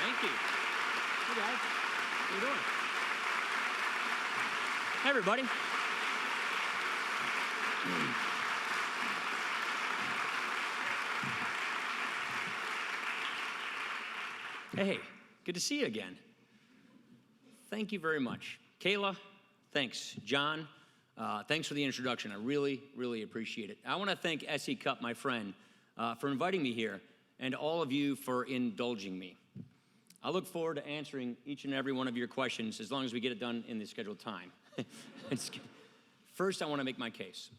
Thank you. Hey, guys. How you doing? Hey, everybody. Hey, good to see you again. Thank you very much. Kayla, thanks. John, thanks for the introduction. I really, really appreciate it. I want to thank SE Cup, my friend, for inviting me here, and all of you for indulging me. I look forward to answering each and every one of your questions as long as we get it done in the scheduled time. First, I want to make my case.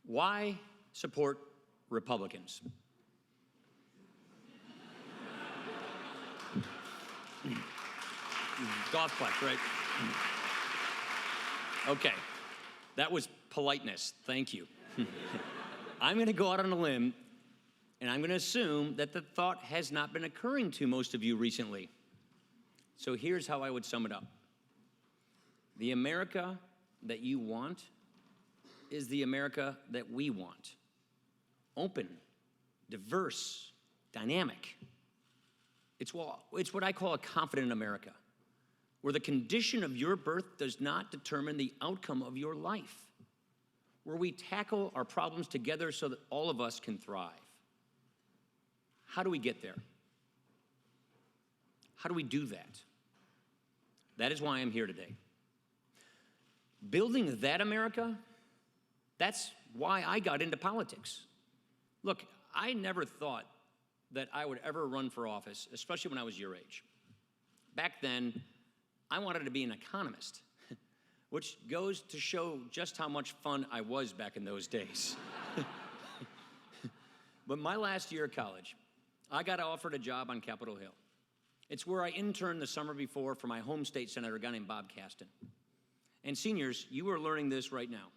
Why support Republicans? Golf clap, right? Okay, that was politeness. Thank you. I'm going to go out on a limb, and I'm going to assume that the thought has not been occurring to most of you recently. So here's how I would sum it up. The America that you want is the America that we want. Open, diverse, dynamic. It's what I call a confident America, where the condition of your birth does not determine the outcome of your life, where we tackle our problems together so that all of us can thrive. How do we get there? How do we do that? That is why I'm here today. Building that America, that's why I got into politics. Look, I never thought that I would ever run for office, especially when I was your age. Back then, I wanted to be an economist, which goes to show just how much fun I was back in those days. But my last year of college, I got offered a job on Capitol Hill. It's where I interned the summer before for my home state senator, a guy named Bob Caston. And seniors, you are learning this right now.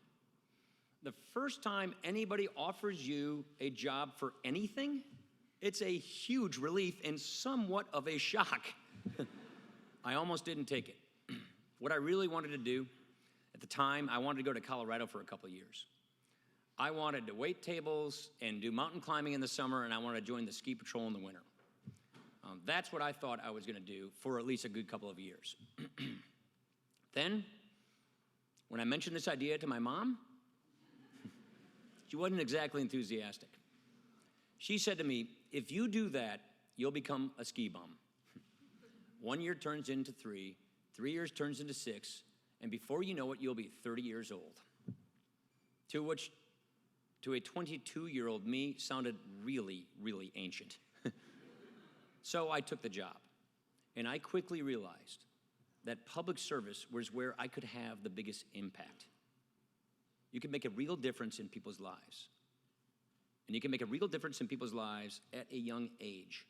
The first time anybody offers you a job for anything, it's a huge relief and somewhat of a shock. I almost didn't take it. What I really wanted to do at the time, I wanted to go to Colorado for a couple of years. I wanted to wait tables and do mountain climbing in the summer, and I wanted to join the ski patrol in the winter. That's what I thought I was going to do for at least a good couple of years. Then, when I mentioned this idea to my mom, she wasn't exactly enthusiastic. She said to me, if you do that, you'll become a ski bum. 1 year turns into 3, 3 years turns into 6, and before you know it, you'll be 30 years old. To which, to a 22-year-old me, sounded really, really ancient. So I took the job, and I quickly realized that public service was where I could have the biggest impact. You can make a real difference in people's lives. And you can make a real difference in people's lives at a young age.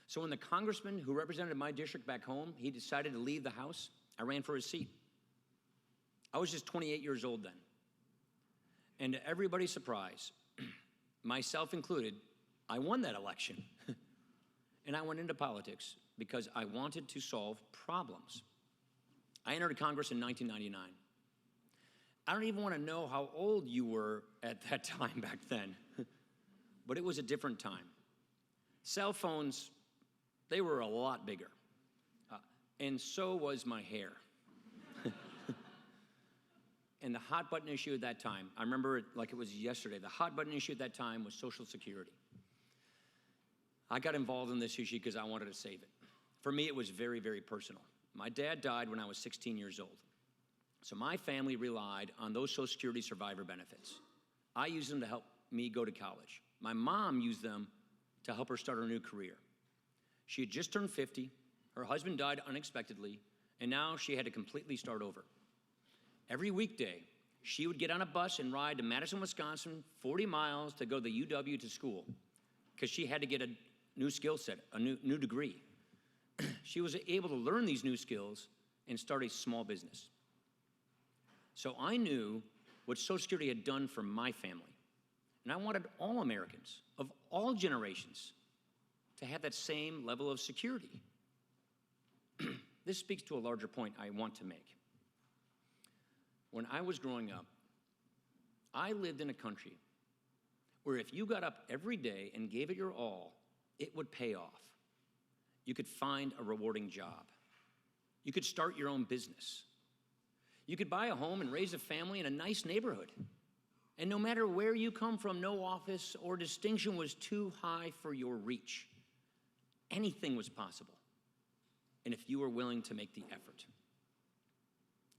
So when the congressman who represented my district back home, he decided to leave the House, I ran for his seat. I was just 28 years old then. And to everybody's surprise, myself included, I won that election. And I went into politics because I wanted to solve problems. I entered Congress in 1999. I don't even want to know how old you were at that time back then, but it was a different time. Cell phones, they were a lot bigger, and so was my hair. And the hot button issue at that time, I remember it like it was yesterday, the hot button issue at that time was Social Security. I got involved in this issue because I wanted to save it. For me, it was very, very personal. My dad died when I was 16 years old. So my family relied on those Social Security survivor benefits. I used them to help me go to college. My mom used them to help her start her new career. She had just turned 50, her husband died unexpectedly, and now she had to completely start over. Every weekday, she would get on a bus and ride to Madison, Wisconsin, 40 miles to go to the UW to school, because she had to get a new skill set, a new degree. She was able to learn these new skills and start a small business. So I knew what Social Security had done for my family. And I wanted all Americans of all generations to have that same level of security. This speaks to a larger point I want to make. When I was growing up, I lived in a country where if you got up every day and gave it your all, it would pay off. You could find a rewarding job. You could start your own business. You could buy a home and raise a family in a nice neighborhood. And no matter where you come from, no office or distinction was too high for your reach. Anything was possible, and if you were willing to make the effort.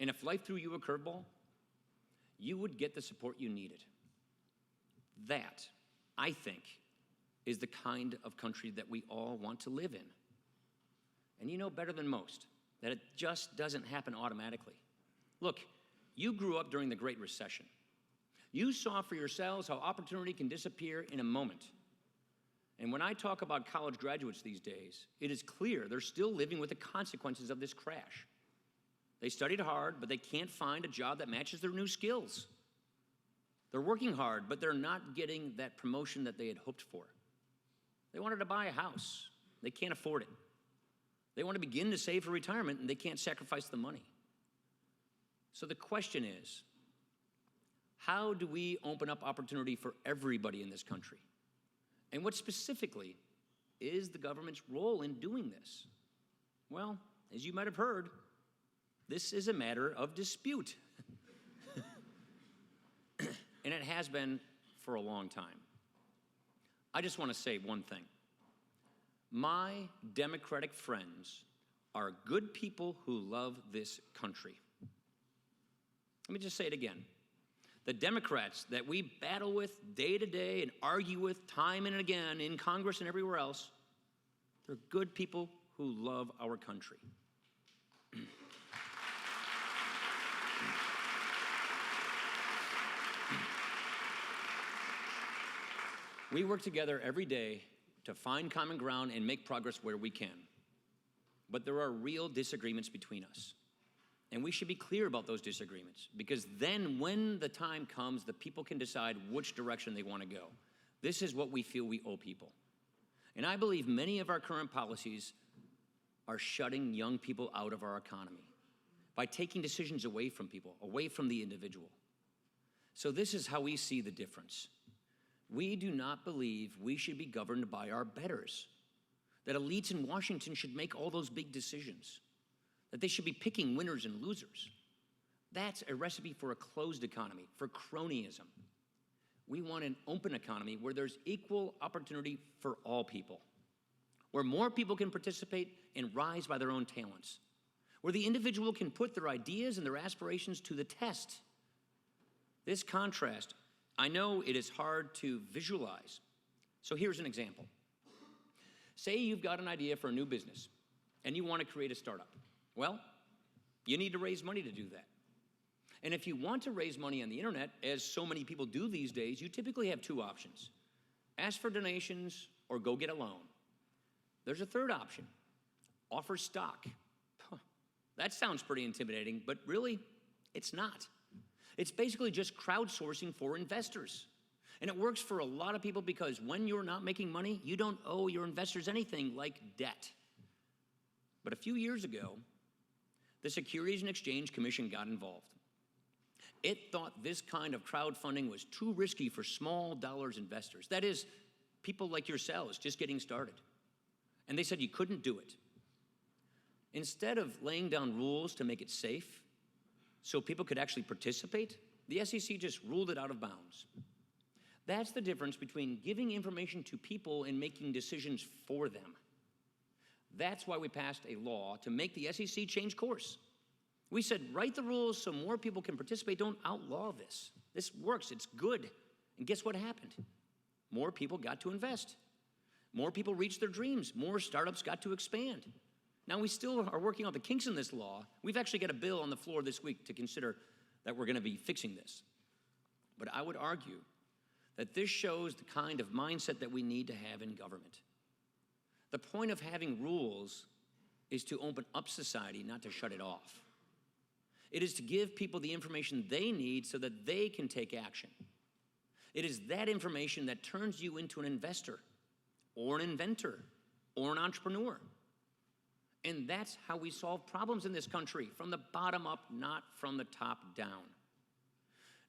And if life threw you a curveball, you would get the support you needed. That, I think, is the kind of country that we all want to live in. And you know better than most that it just doesn't happen automatically. Look, you grew up during the Great Recession. You saw for yourselves how opportunity can disappear in a moment. And when I talk about college graduates these days, it is clear they're still living with the consequences of this crash. They studied hard, but they can't find a job that matches their new skills. They're working hard, but they're not getting that promotion that they had hoped for. They wanted to buy a house. They can't afford it. They want to begin to save for retirement, and they can't sacrifice the money. So the question is, how do we open up opportunity for everybody in this country? And what specifically is the government's role in doing this? Well, as you might have heard, this is a matter of dispute. And it has been for a long time. I just want to say one thing. My Democratic friends are good people who love this country. Let me just say it again. The Democrats that we battle with day to day and argue with time and again in Congress and everywhere else, they're good people who love our country. We work together every day to find common ground and make progress where we can. But there are real disagreements between us. And we should be clear about those disagreements, because then when the time comes, the people can decide which direction they want to go. This is what we feel we owe people. And I believe many of our current policies are shutting young people out of our economy by taking decisions away from people, away from the individual. So this is how we see the difference. We do not believe we should be governed by our betters, that elites in Washington should make all those big decisions, that they should be picking winners and losers. That's a recipe for a closed economy, for cronyism. We want an open economy where there's equal opportunity for all people, where more people can participate and rise by their own talents, where the individual can put their ideas and their aspirations to the test. This contrast, I know it is hard to visualize. So here's an example. Say you've got an idea for a new business and you want to create a startup. Well, you need to raise money to do that. And if you want to raise money on the internet, as so many people do these days, you typically have two options. Ask for donations or go get a loan. There's a third option. Offer stock. That sounds pretty intimidating, but really, it's not. It's basically just crowdsourcing for investors. And it works for a lot of people because when you're not making money, you don't owe your investors anything like debt. But a few years ago, the Securities and Exchange Commission got involved. It thought this kind of crowdfunding was too risky for small dollars investors. That is, people like yourselves just getting started. And they said you couldn't do it. Instead of laying down rules to make it safe, so people could actually participate, the SEC just ruled it out of bounds. That's the difference between giving information to people and making decisions for them. That's why we passed a law to make the SEC change course. We said, write the rules so more people can participate. Don't outlaw this. This works. It's good. And guess what happened? More people got to invest. More people reached their dreams. More startups got to expand. Now, we still are working on the kinks in this law. We've actually got a bill on the floor this week to consider that we're going to be fixing this. But I would argue that this shows the kind of mindset that we need to have in government. The point of having rules is to open up society, not to shut it off. It is to give people the information they need so that they can take action. It is that information that turns you into an investor or an inventor or an entrepreneur. And that's how we solve problems in this country, from the bottom up, not from the top down.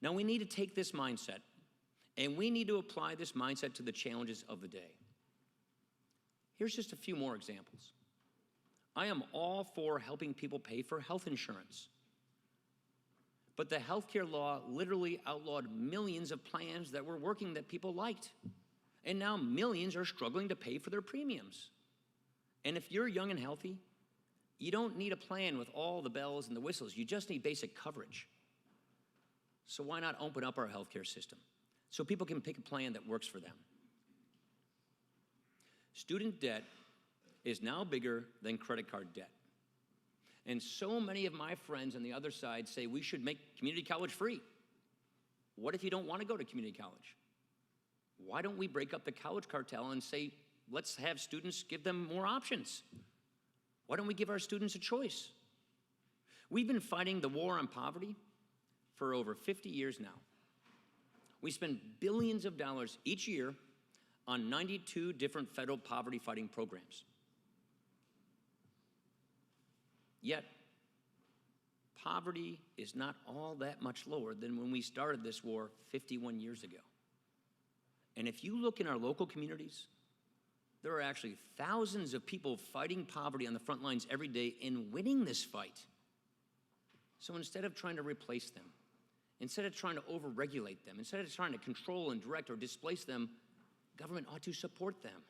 Now, we need to take this mindset, and we need to apply this mindset to the challenges of the day. Here's just a few more examples. I am all for helping people pay for health insurance. But the healthcare law literally outlawed millions of plans that were working that people liked. And now millions are struggling to pay for their premiums. And if you're young and healthy, you don't need a plan with all the bells and the whistles. You just need basic coverage. So why not open up our healthcare system so people can pick a plan that works for them? Student debt is now bigger than credit card debt. And so many of my friends on the other side say we should make community college free. What if you don't want to go to community college? Why don't we break up the college cartel and say, let's have students, give them more options? Why don't we give our students a choice? We've been fighting the war on poverty for over 50 years now. We spend billions of dollars each year on 92 different federal poverty-fighting programs. Yet, poverty is not all that much lower than when we started this war 51 years ago. And if you look in our local communities, there are actually thousands of people fighting poverty on the front lines every day and winning this fight. So instead of trying to replace them, instead of trying to overregulate them, instead of trying to control and direct or displace them, government ought to support them.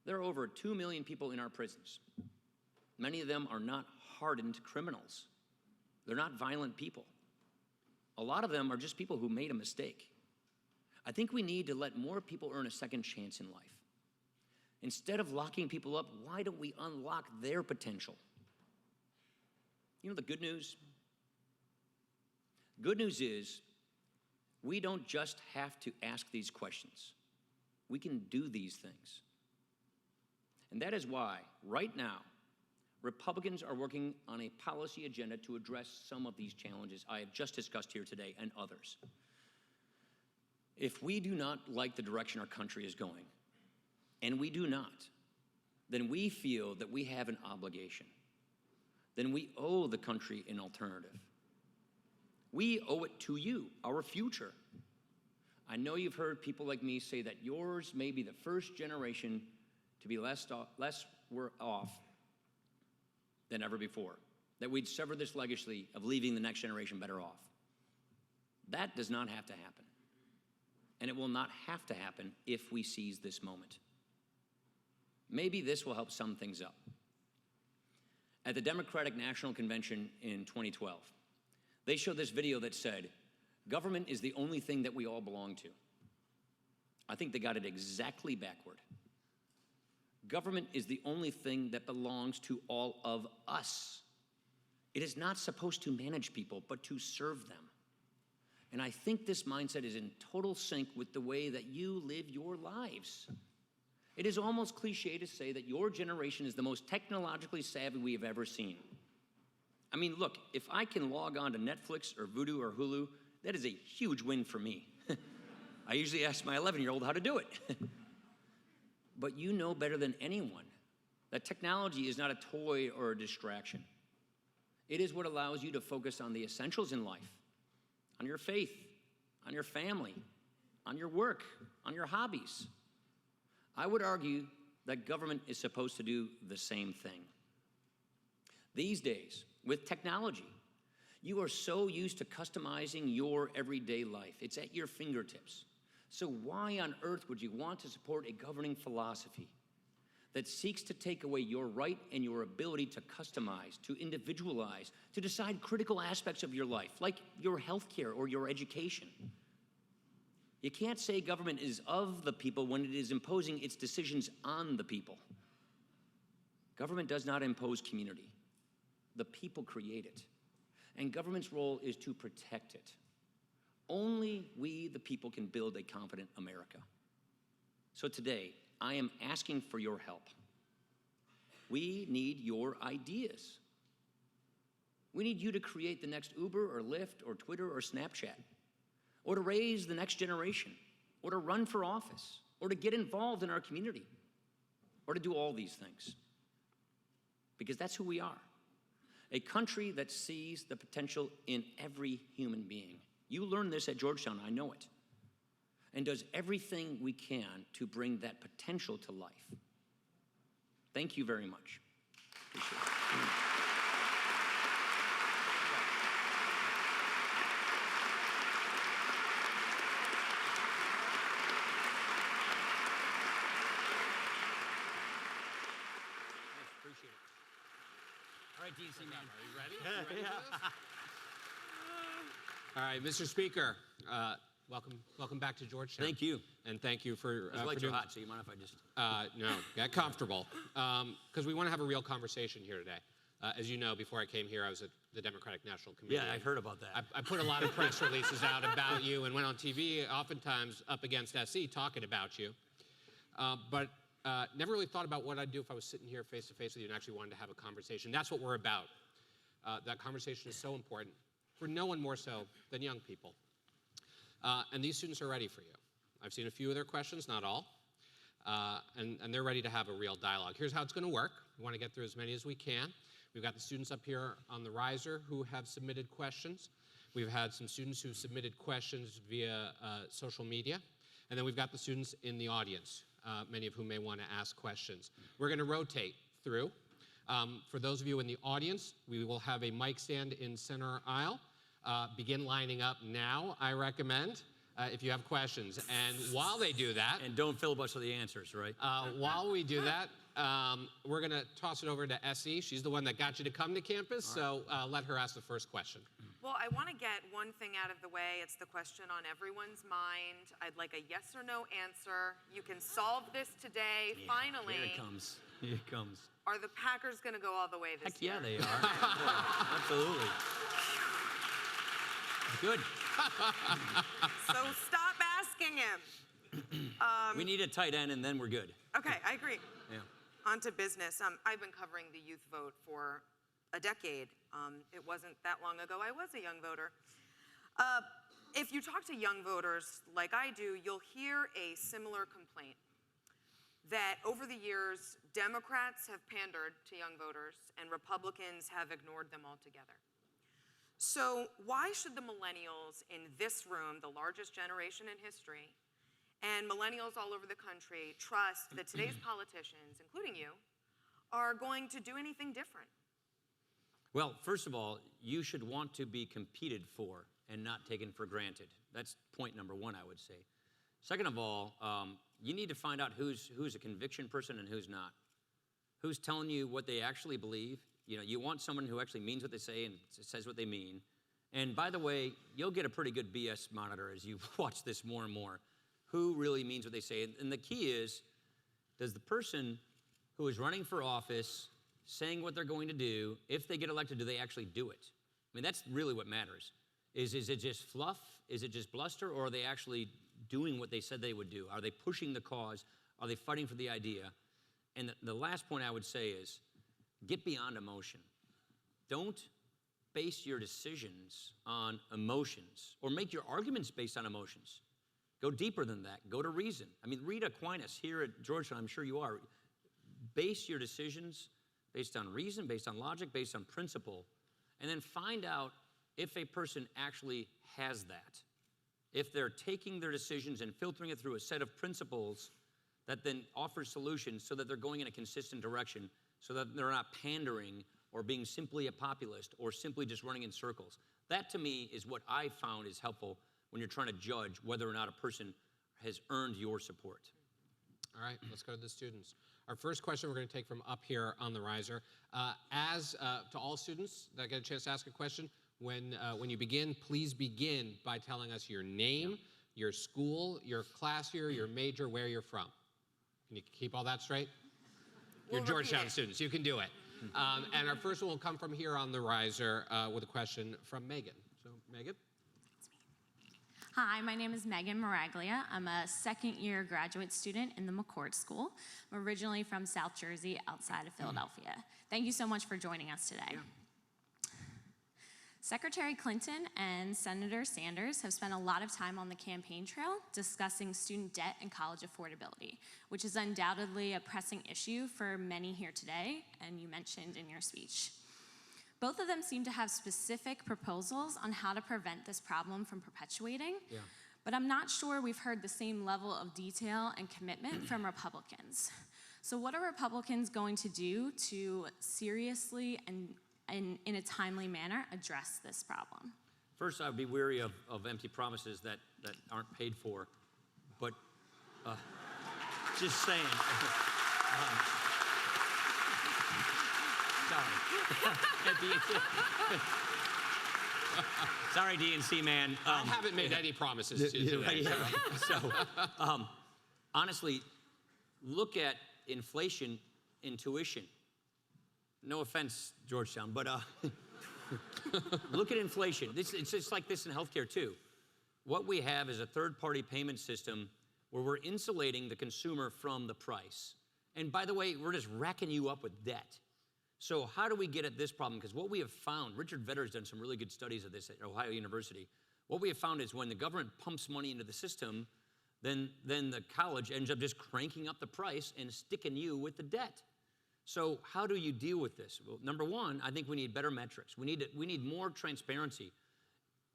There are over 2 million people in our prisons. Many of them are not hardened criminals. They're not violent people. A lot of them are just people who made a mistake. I think we need to let more people earn a second chance in life. Instead of locking people up, why don't we unlock their potential? You know the good news? Good news is we don't just have to ask these questions. We can do these things. And that is why, right now, Republicans are working on a policy agenda to address some of these challenges I have just discussed here today and others. If we do not like the direction our country is going, and we do not, then we feel that we have an obligation. Then we owe the country an alternative. We owe it to you, our future. I know you've heard people like me say that yours may be the first generation to be less off than ever before, that we'd sever this legacy of leaving the next generation better off. That does not have to happen. And it will not have to happen if we seize this moment. Maybe this will help sum things up. At the Democratic National Convention in 2012, they showed this video that said, government is the only thing that we all belong to. I think they got it exactly backward. Government is the only thing that belongs to all of us. It is not supposed to manage people, but to serve them. And I think this mindset is in total sync with the way that you live your lives. It is almost cliche to say that your generation is the most technologically savvy we have ever seen. I mean, look, if I can log on to Netflix or Vudu or Hulu, that is a huge win for me. I usually ask my 11-year-old how to do it. But you know better than anyone that technology is not a toy or a distraction. It is what allows you to focus on the essentials in life, on your faith, on your family, on your work, on your hobbies. I would argue that government is supposed to do the same thing. These days, with technology, you are so used to customizing your everyday life. It's at your fingertips. So why on earth would you want to support a governing philosophy that seeks to take away your right and your ability to customize, to individualize, to decide critical aspects of your life, like your health care or your education? You can't say government is of the people when it is imposing its decisions on the people. Government does not impose community. The people create it. And government's role is to protect it. Only we, the people, can build a confident America. So today, I am asking for your help. We need your ideas. We need you to create the next Uber or Lyft or Twitter or Snapchat, or to raise the next generation, or to run for office, or to get involved in our community, or to do all these things. Because that's who we are. A country that sees the potential in every human being. You learned this at Georgetown, I know it. And does everything we can to bring that potential to life. Thank you very much. Appreciate it. Appreciate it. All right, DC man, are you ready? Are you ready for this? All right, Mr. Speaker, welcome back to Georgetown. Thank you. And thank you for... Those lights are hot, so you mind if I just... No, get comfortable. Because we want to have a real conversation here today. As you know, before I came here, I was at the Democratic National Committee. Yeah, I heard about that. I put a lot of press releases out about you and went on TV, oftentimes up against SE, talking about you. But never really thought about what I'd do if I was sitting here face-to-face with you and actually wanted to have a conversation. That's what we're about. That conversation is so important, for no one more so than young people. And these students are ready for you. I've seen a few of their questions, not all, and they're ready to have a real dialogue. Here's how it's going to work. We want to get through as many as we can. We've got the students up here on the riser who have submitted questions. We've had some students who submitted questions via social media. And then we've got the students in the audience, many of whom may want to ask questions. We're going to rotate through. For those of you in the audience, we will have a mic stand in center aisle. Begin lining up now, I recommend, if you have questions. And while they do that... And don't filibuster the answers, right? While we do that, we're going to toss it over to SE. She's the one that got you to come to campus, so let her ask the first question. Well, I want to get one thing out of the way. It's the question on everyone's mind. I'd like a yes or no answer. You can solve this today, finally. Here it comes. Here it comes. Are the Packers going to go all the way this year? Heck yeah, they are. Yeah, absolutely. Good. So stop asking him. We need a tight end, and then we're good. Okay, I agree. Yeah. On to business. I've been covering the youth vote for a decade. It wasn't that long ago I was a young voter. If you talk to young voters like I do, you'll hear a similar complaint that over the years, Democrats have pandered to young voters and Republicans have ignored them altogether. So why should the millennials in this room, the largest generation in history, and millennials all over the country trust that today's politicians, including you, are going to do anything different? Well, first of all, you should want to be competed for and not taken for granted. That's point number one, I would say. Second of all, you need to find out who's a conviction person and who's not. Who's telling you what they actually believe. You know, you want someone who actually means what they say and says what they mean. And by the way, you'll get a pretty good BS monitor as you watch this more and more. Who really means what they say? And the key is, does the person who is running for office, saying what they're going to do, if they get elected, do they actually do it? I mean, that's really what matters. Is it just fluff? Is it just bluster? Or are they actually doing what they said they would do? Are they pushing the cause? Are they fighting for the idea? And the last point I would say is, get beyond emotion. Don't base your decisions on emotions or make your arguments based on emotions. Go deeper than that. Go to reason. I mean, read Aquinas here at Georgetown. I'm sure you are. Base your decisions based on reason, based on logic, based on principle, and then find out if a person actually has that. If they're taking their decisions and filtering it through a set of principles that then offers solutions so that they're going in a consistent direction, so that they're not pandering or being simply a populist or simply just running in circles. That, to me, is what I found is helpful when you're trying to judge whether or not a person has earned your support. All right, let's go to the students. Our first question we're going to take from up here on the riser. To all students that get a chance to ask a question, when you begin, please begin by telling us your name, your school, your class year, your major, where you're from. Can you keep all that straight? You're Georgetown students. You can do it. And our first one will come from here on the riser with a question from Megan. So, Megan? Hi, my name is Megan Maraglia. I'm a second-year graduate student in the McCourt School. I'm originally from South Jersey, outside of Philadelphia. Thank you so much for joining us today. Yeah. Secretary Clinton and Senator Sanders have spent a lot of time on the campaign trail discussing student debt and college affordability, which is undoubtedly a pressing issue for many here today, and you mentioned in your speech. Both of them seem to have specific proposals on how to prevent this problem from perpetuating, but I'm not sure we've heard the same level of detail and commitment from Republicans. So what are Republicans going to do to seriously and in a timely manner address this problem? First, I would be weary of empty promises that aren't paid for. But just saying. Sorry, DNC man. I haven't made any promises to you today. Yeah, right. So, honestly, look at inflation in tuition. No offense, Georgetown, but look at inflation. It's just like this in healthcare too. What we have is a third-party payment system where we're insulating the consumer from the price. And by the way, we're just racking you up with debt. So how do we get at this problem? Because what we have found, Richard Vedder's done some really good studies of this at Ohio University. What we have found is when the government pumps money into the system, then the college ends up just cranking up the price and sticking you with the debt. So how do you deal with this? Well, number one, I think we need better metrics. We need more transparency.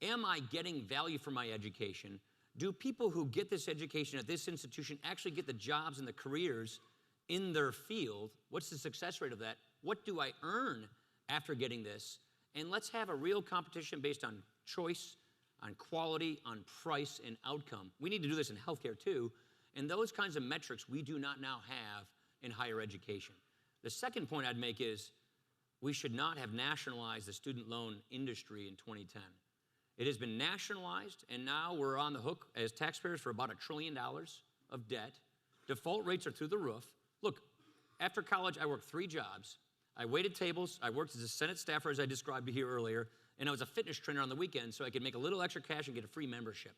Am I getting value for my education? Do people who get this education at this institution actually get the jobs and the careers in their field? What's the success rate of that? What do I earn after getting this? And let's have a real competition based on choice, on quality, on price, and outcome. We need to do this in healthcare too. And those kinds of metrics we do not now have in higher education. The second point I'd make is we should not have nationalized the student loan industry in 2010. It has been nationalized, and now we're on the hook as taxpayers for about $1 trillion of debt. Default rates are through the roof. Look, after college, I worked 3 jobs. I waited tables, I worked as a Senate staffer, as I described here earlier, and I was a fitness trainer on the weekend so I could make a little extra cash and get a free membership.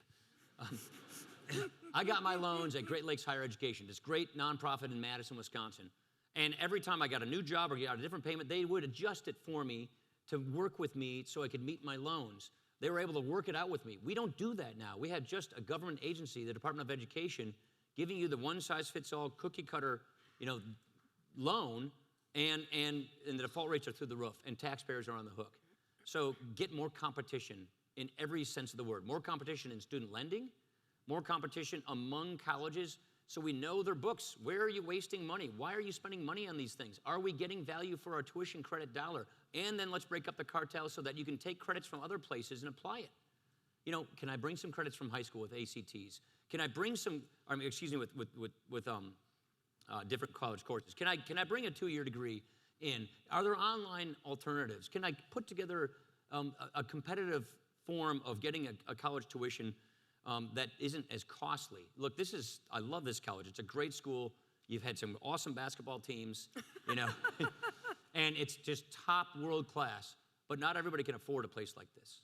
I got my loans at Great Lakes Higher Education, this great nonprofit in Madison, Wisconsin. And every time I got a new job or got a different payment, they would adjust it for me to work with me so I could meet my loans. They were able to work it out with me. We don't do that now. We have just a government agency, the Department of Education, giving you the one-size-fits-all cookie-cutter, loan, and the default rates are through the roof, and taxpayers are on the hook. So get more competition in every sense of the word. More competition in student lending, more competition among colleges, so we know their books. Where are you wasting money? Why are you spending money on these things? Are we getting value for our tuition credit dollar? And then let's break up the cartel so that you can take credits from other places and apply it. Can I bring some credits from high school with ACTs? Can I bring some, with different college courses? Can I bring a 2-year degree in? Are there online alternatives? Can I put together a competitive form of getting a college tuition that isn't as costly? Look, I love this college. It's a great school. You've had some awesome basketball teams, and it's just top world class, but not everybody can afford a place like this.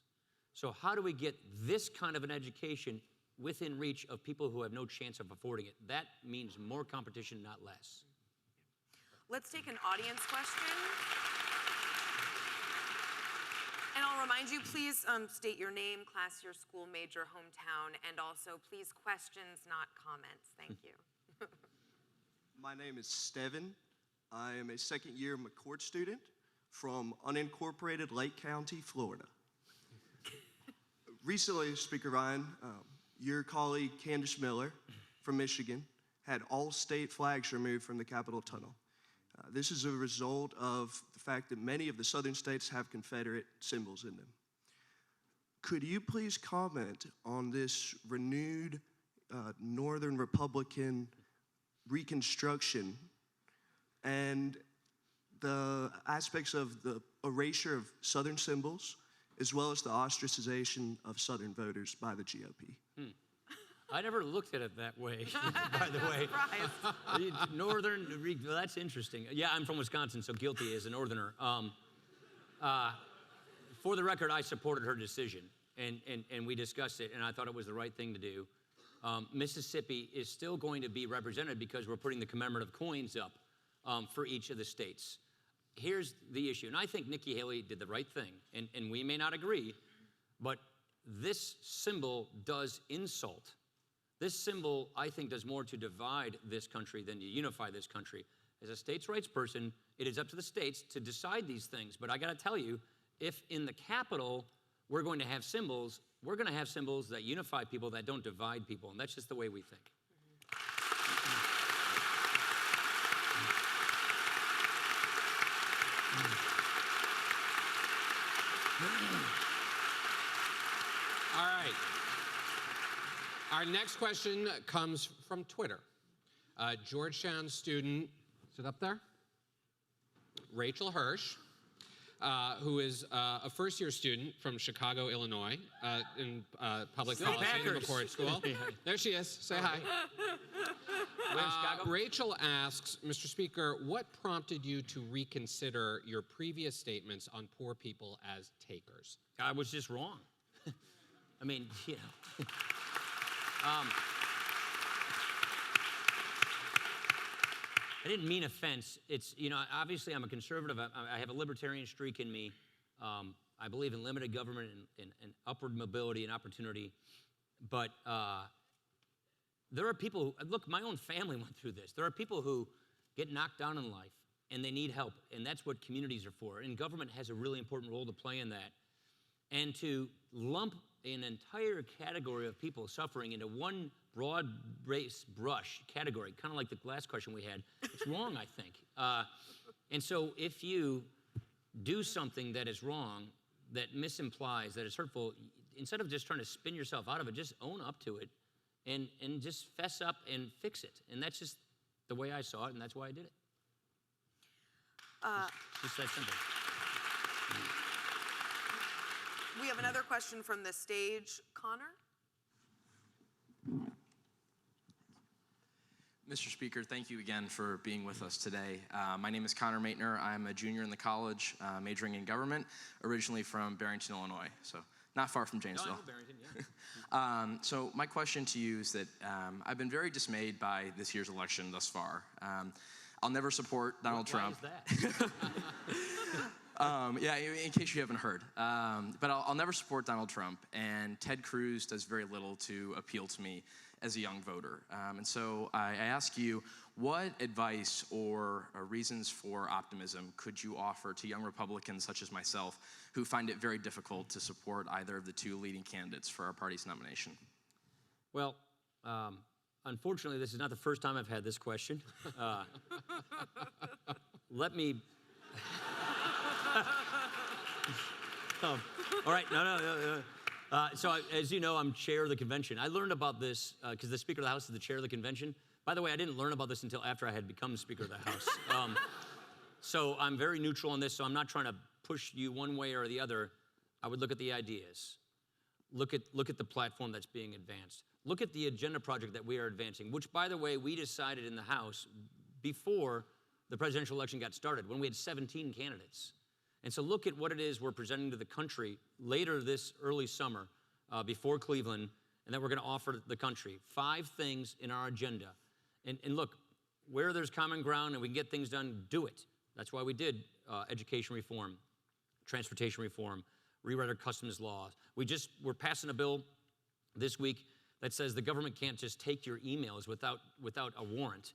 So how do we get this kind of an education within reach of people who have no chance of affording it? That means more competition, not less. Let's take an audience question. And I'll remind you, please state your name, class, your school, major, hometown, and also please questions, not comments. Thank you. My name is Steven. I am a second-year McCourt student from unincorporated Lake County, Florida. Recently, Speaker Ryan, your colleague Candace Miller from Michigan had all state flags removed from the Capitol tunnel. This is a result of the fact that many of the southern states have Confederate symbols in them. Could you please comment on this renewed Northern Republican reconstruction and the aspects of the erasure of Southern symbols, as well as the ostracization of Southern voters by the GOP? I never looked at it that way, by the way. Northern, well, that's interesting. Yeah, I'm from Wisconsin, so guilty as a Northerner. For the record, I supported her decision, and we discussed it, and I thought it was the right thing to do. Mississippi is still going to be represented because we're putting the commemorative coins up for each of the states. Here's the issue, and I think Nikki Haley did the right thing, and we may not agree, but this symbol does insult. This symbol, I think, does more to divide this country than to unify this country. As a states' rights person, it is up to the states to decide these things, but I gotta tell you, if in the Capitol we're going to have symbols, we're gonna have symbols that unify people, that don't divide people, and that's just the way we think. All right. Our next question comes from Twitter. Georgetown student, is it up there? Rachel Hirsch, who is a first-year student from Chicago, Illinois, in public policy in the McCord School. There she is. Say hi. Rachel asks, Mr. Speaker, what prompted you to reconsider your previous statements on poor people as takers? I was just wrong. I mean, you know. I didn't mean offense. It's, you know, obviously I'm a conservative. I have a libertarian streak in me. I believe in limited government and upward mobility and opportunity. But there are people who, look, my own family went through this. There are people who get knocked down in life and they need help. And that's what communities are for. And government has a really important role to play in that. And to lump an entire category of people suffering into one broad base brush category, kind of like the last question we had, it's wrong, I think. And so if you do something that is wrong, that misimplies, that is hurtful, instead of just trying to spin yourself out of it, just own up to it and just fess up and fix it. And that's just the way I saw it, and that's why I did it. Just that simple. We have another question from the stage. Connor? Mr. Speaker, thank you again for being with us today. My name is Connor Maitner. I'm a junior in the college, majoring in government, originally from Barrington, Illinois, so not far from Janesville. No, I know Barrington, yeah. So my question to you is that I've been very dismayed by this year's election thus far. I'll never support Donald Trump. Why is that? Yeah, in case you haven't heard. But I'll never support Donald Trump, and Ted Cruz does very little to appeal to me as a young voter. And so I ask you, what advice or reasons for optimism could you offer to young Republicans such as myself who find it very difficult to support either of the two leading candidates for our party's nomination? Well, unfortunately, this is not the first time I've had this question. Let me... all right, no. So as you know, I'm chair of the convention. I learned about this because the Speaker of the House is the chair of the convention. By the way, I didn't learn about this until after I had become Speaker of the House. So I'm very neutral on this, so I'm not trying to push you one way or the other. I would look at the ideas. Look at the platform that's being advanced. Look at the agenda project that we are advancing, which, by the way, we decided in the House before the presidential election got started, when we had 17 candidates. And so look at what it is we're presenting to the country later this early summer, before Cleveland, and that we're going to offer the country. 5 things in our agenda. And look, where there's common ground and we can get things done, do it. That's why we did education reform, transportation reform, rewrite our customs laws. We're passing a bill this week that says the government can't just take your emails without a warrant.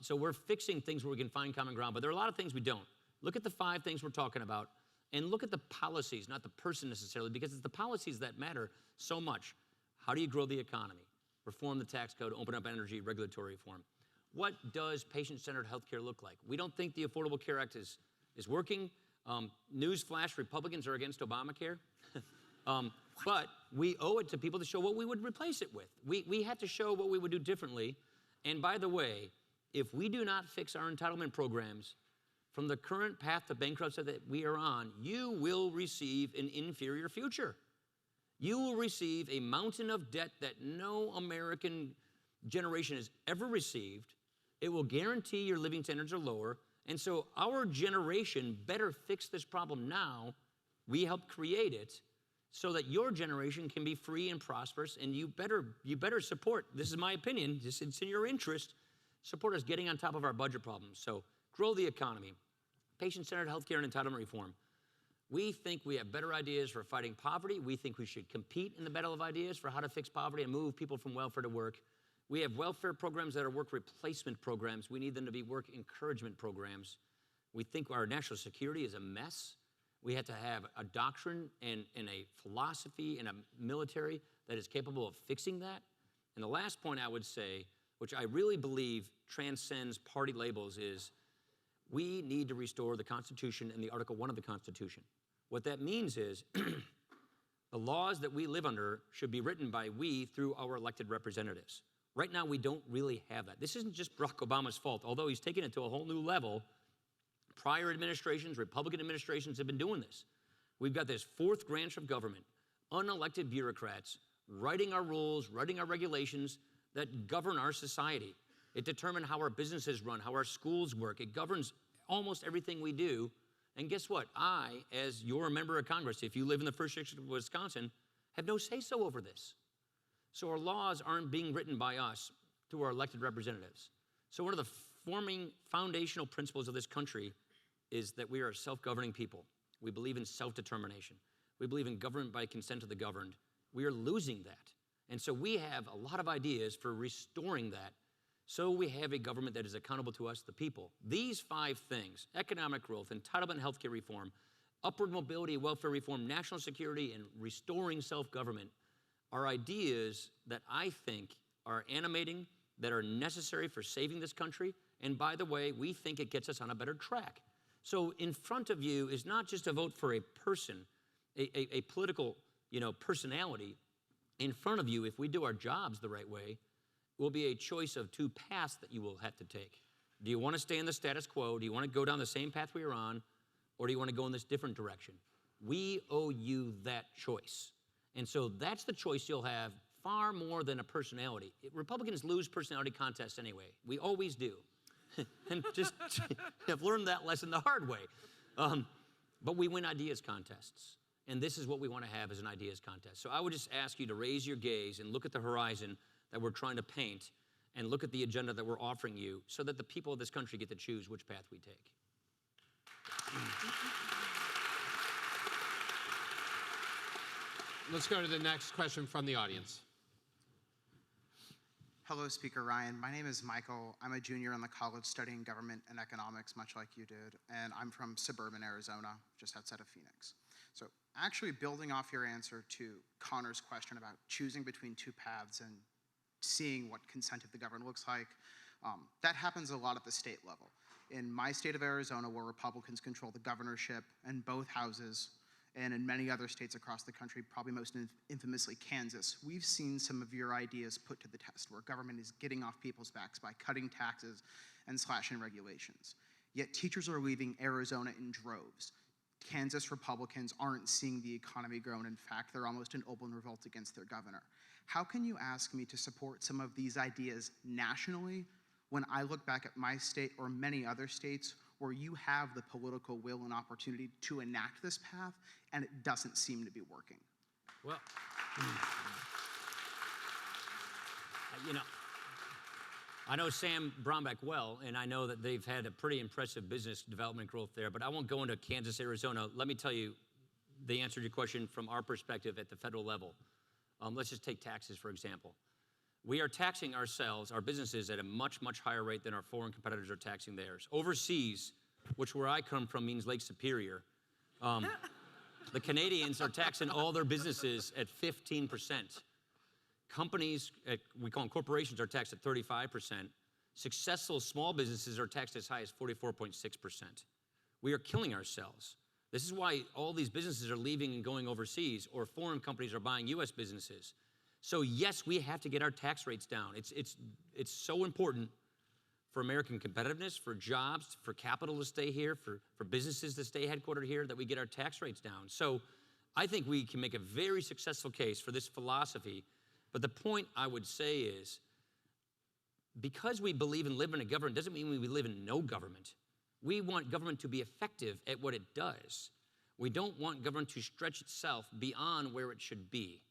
So we're fixing things where we can find common ground, but there are a lot of things we don't. Look at the 5 things we're talking about, and look at the policies, not the person necessarily, because it's the policies that matter so much. How do you grow the economy? Reform the tax code, open up energy, regulatory reform. What does patient-centered healthcare look like? We don't think the Affordable Care Act is working. Newsflash, Republicans are against Obamacare. But we owe it to people to show what we would replace it with. We have to show what we would do differently. And by the way, if we do not fix our entitlement programs from the current path to bankruptcy that we are on, you will receive an inferior future. You will receive a mountain of debt that no American generation has ever received. It will guarantee your living standards are lower. And so our generation better fix this problem now. We helped create it so that your generation can be free and prosperous, and you better support, this is my opinion, it's in your interest, support us getting on top of our budget problems. So grow the economy, patient-centered healthcare and entitlement reform. We think we have better ideas for fighting poverty. We think we should compete in the battle of ideas for how to fix poverty and move people from welfare to work. We have welfare programs that are work replacement programs. We need them to be work encouragement programs. We think our national security is a mess. We have to have a doctrine and a philosophy and a military that is capable of fixing that. And the last point I would say, which I really believe transcends party labels, is We need to restore the Constitution and the Article 1 of the Constitution. What that means is the laws that we live under should be written by we through our elected representatives. Right now, we don't really have that. This isn't just Barack Obama's fault, although he's taken it to a whole new level. Prior administrations, Republican administrations have been doing this. We've got this fourth branch of government, unelected bureaucrats, writing our rules, writing our regulations that govern our society. It determines how our businesses run, how our schools work. It governs almost everything we do. And guess what? I, as your member of Congress, if you live in the first district of Wisconsin, have no say-so over this. So our laws aren't being written by us through our elected representatives. So one of the forming foundational principles of this country is that we are a self-governing people. We believe in self-determination. We believe in government by consent of the governed. We are losing that. And so we have a lot of ideas for restoring that, so we have a government that is accountable to us, the people. These 5 things, economic growth, entitlement and healthcare reform, upward mobility, welfare reform, national security, and restoring self-government, are ideas that I think are animating, that are necessary for saving this country. And by the way, we think it gets us on a better track. So in front of you is not just a vote for a person, a political, personality. In front of you, if we do our jobs the right way, will be a choice of 2 paths that you will have to take. Do you want to stay in the status quo? Do you want to go down the same path we were on? Or do you want to go in this different direction? We owe you that choice. And so that's the choice you'll have far more than a personality. Republicans lose personality contests anyway. We always do. And just have learned that lesson the hard way. But we win ideas contests. And this is what we want to have as an ideas contest. So I would just ask you to raise your gaze and look at the horizon that we're trying to paint and look at the agenda that we're offering you so that the people of this country get to choose which path we take. Let's go to the next question from the audience. Hello, Speaker Ryan. My name is Michael. I'm a junior in the college studying government and economics, much like you did, and I'm from suburban Arizona, just outside of Phoenix. So actually building off your answer to Connor's question about choosing between 2 paths and seeing what consent of the governed looks like, that happens a lot at the state level. In my state of Arizona, where Republicans control the governorship and both houses, and in many other states across the country, probably most infamously Kansas, we've seen some of your ideas put to the test, where government is getting off people's backs by cutting taxes and slashing regulations. Yet teachers are leaving Arizona in droves. Kansas Republicans aren't seeing the economy grow, and in fact, they're almost in open revolt against their governor. How can you ask me to support some of these ideas nationally when I look back at my state or many other states where you have the political will and opportunity to enact this path, and it doesn't seem to be working? Well, I know Sam Brombeck well, and I know that they've had a pretty impressive business development growth there, but I won't go into Kansas, Arizona. Let me tell you the answer to your question from our perspective at the federal level. Let's just take taxes, for example. We are taxing ourselves, our businesses, at a much, much higher rate than our foreign competitors are taxing theirs. Overseas, which where I come from means Lake Superior, the Canadians are taxing all their businesses at 15%. Companies, we call them corporations, are taxed at 35%. Successful small businesses are taxed as high as 44.6%. We are killing ourselves. This is why all these businesses are leaving and going overseas, or foreign companies are buying U.S. businesses. So yes, we have to get our tax rates down. It's so important for American competitiveness, for jobs, for capital to stay here, for businesses to stay headquartered here, that we get our tax rates down. So I think we can make a very successful case for this philosophy. But the point I would say is, because we believe in living in a government doesn't mean we live in no government. We want government to be effective at what it does. We don't want government to stretch itself beyond where it should be.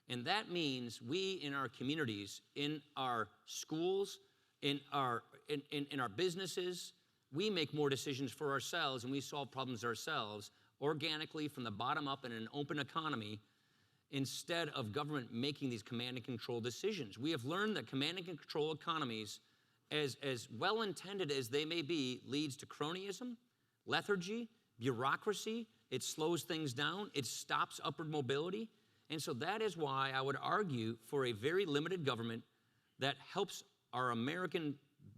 And that means we in our communities, in our schools, in our businesses, we make more decisions for ourselves and we solve problems ourselves organically from the bottom up in an open economy, instead of government making these command and control decisions. We have learned that command and control economies, as well-intended as they may be, leads to cronyism, lethargy, bureaucracy. It slows things down. It stops upward mobility. And so that is why I would argue for a very limited government that helps our American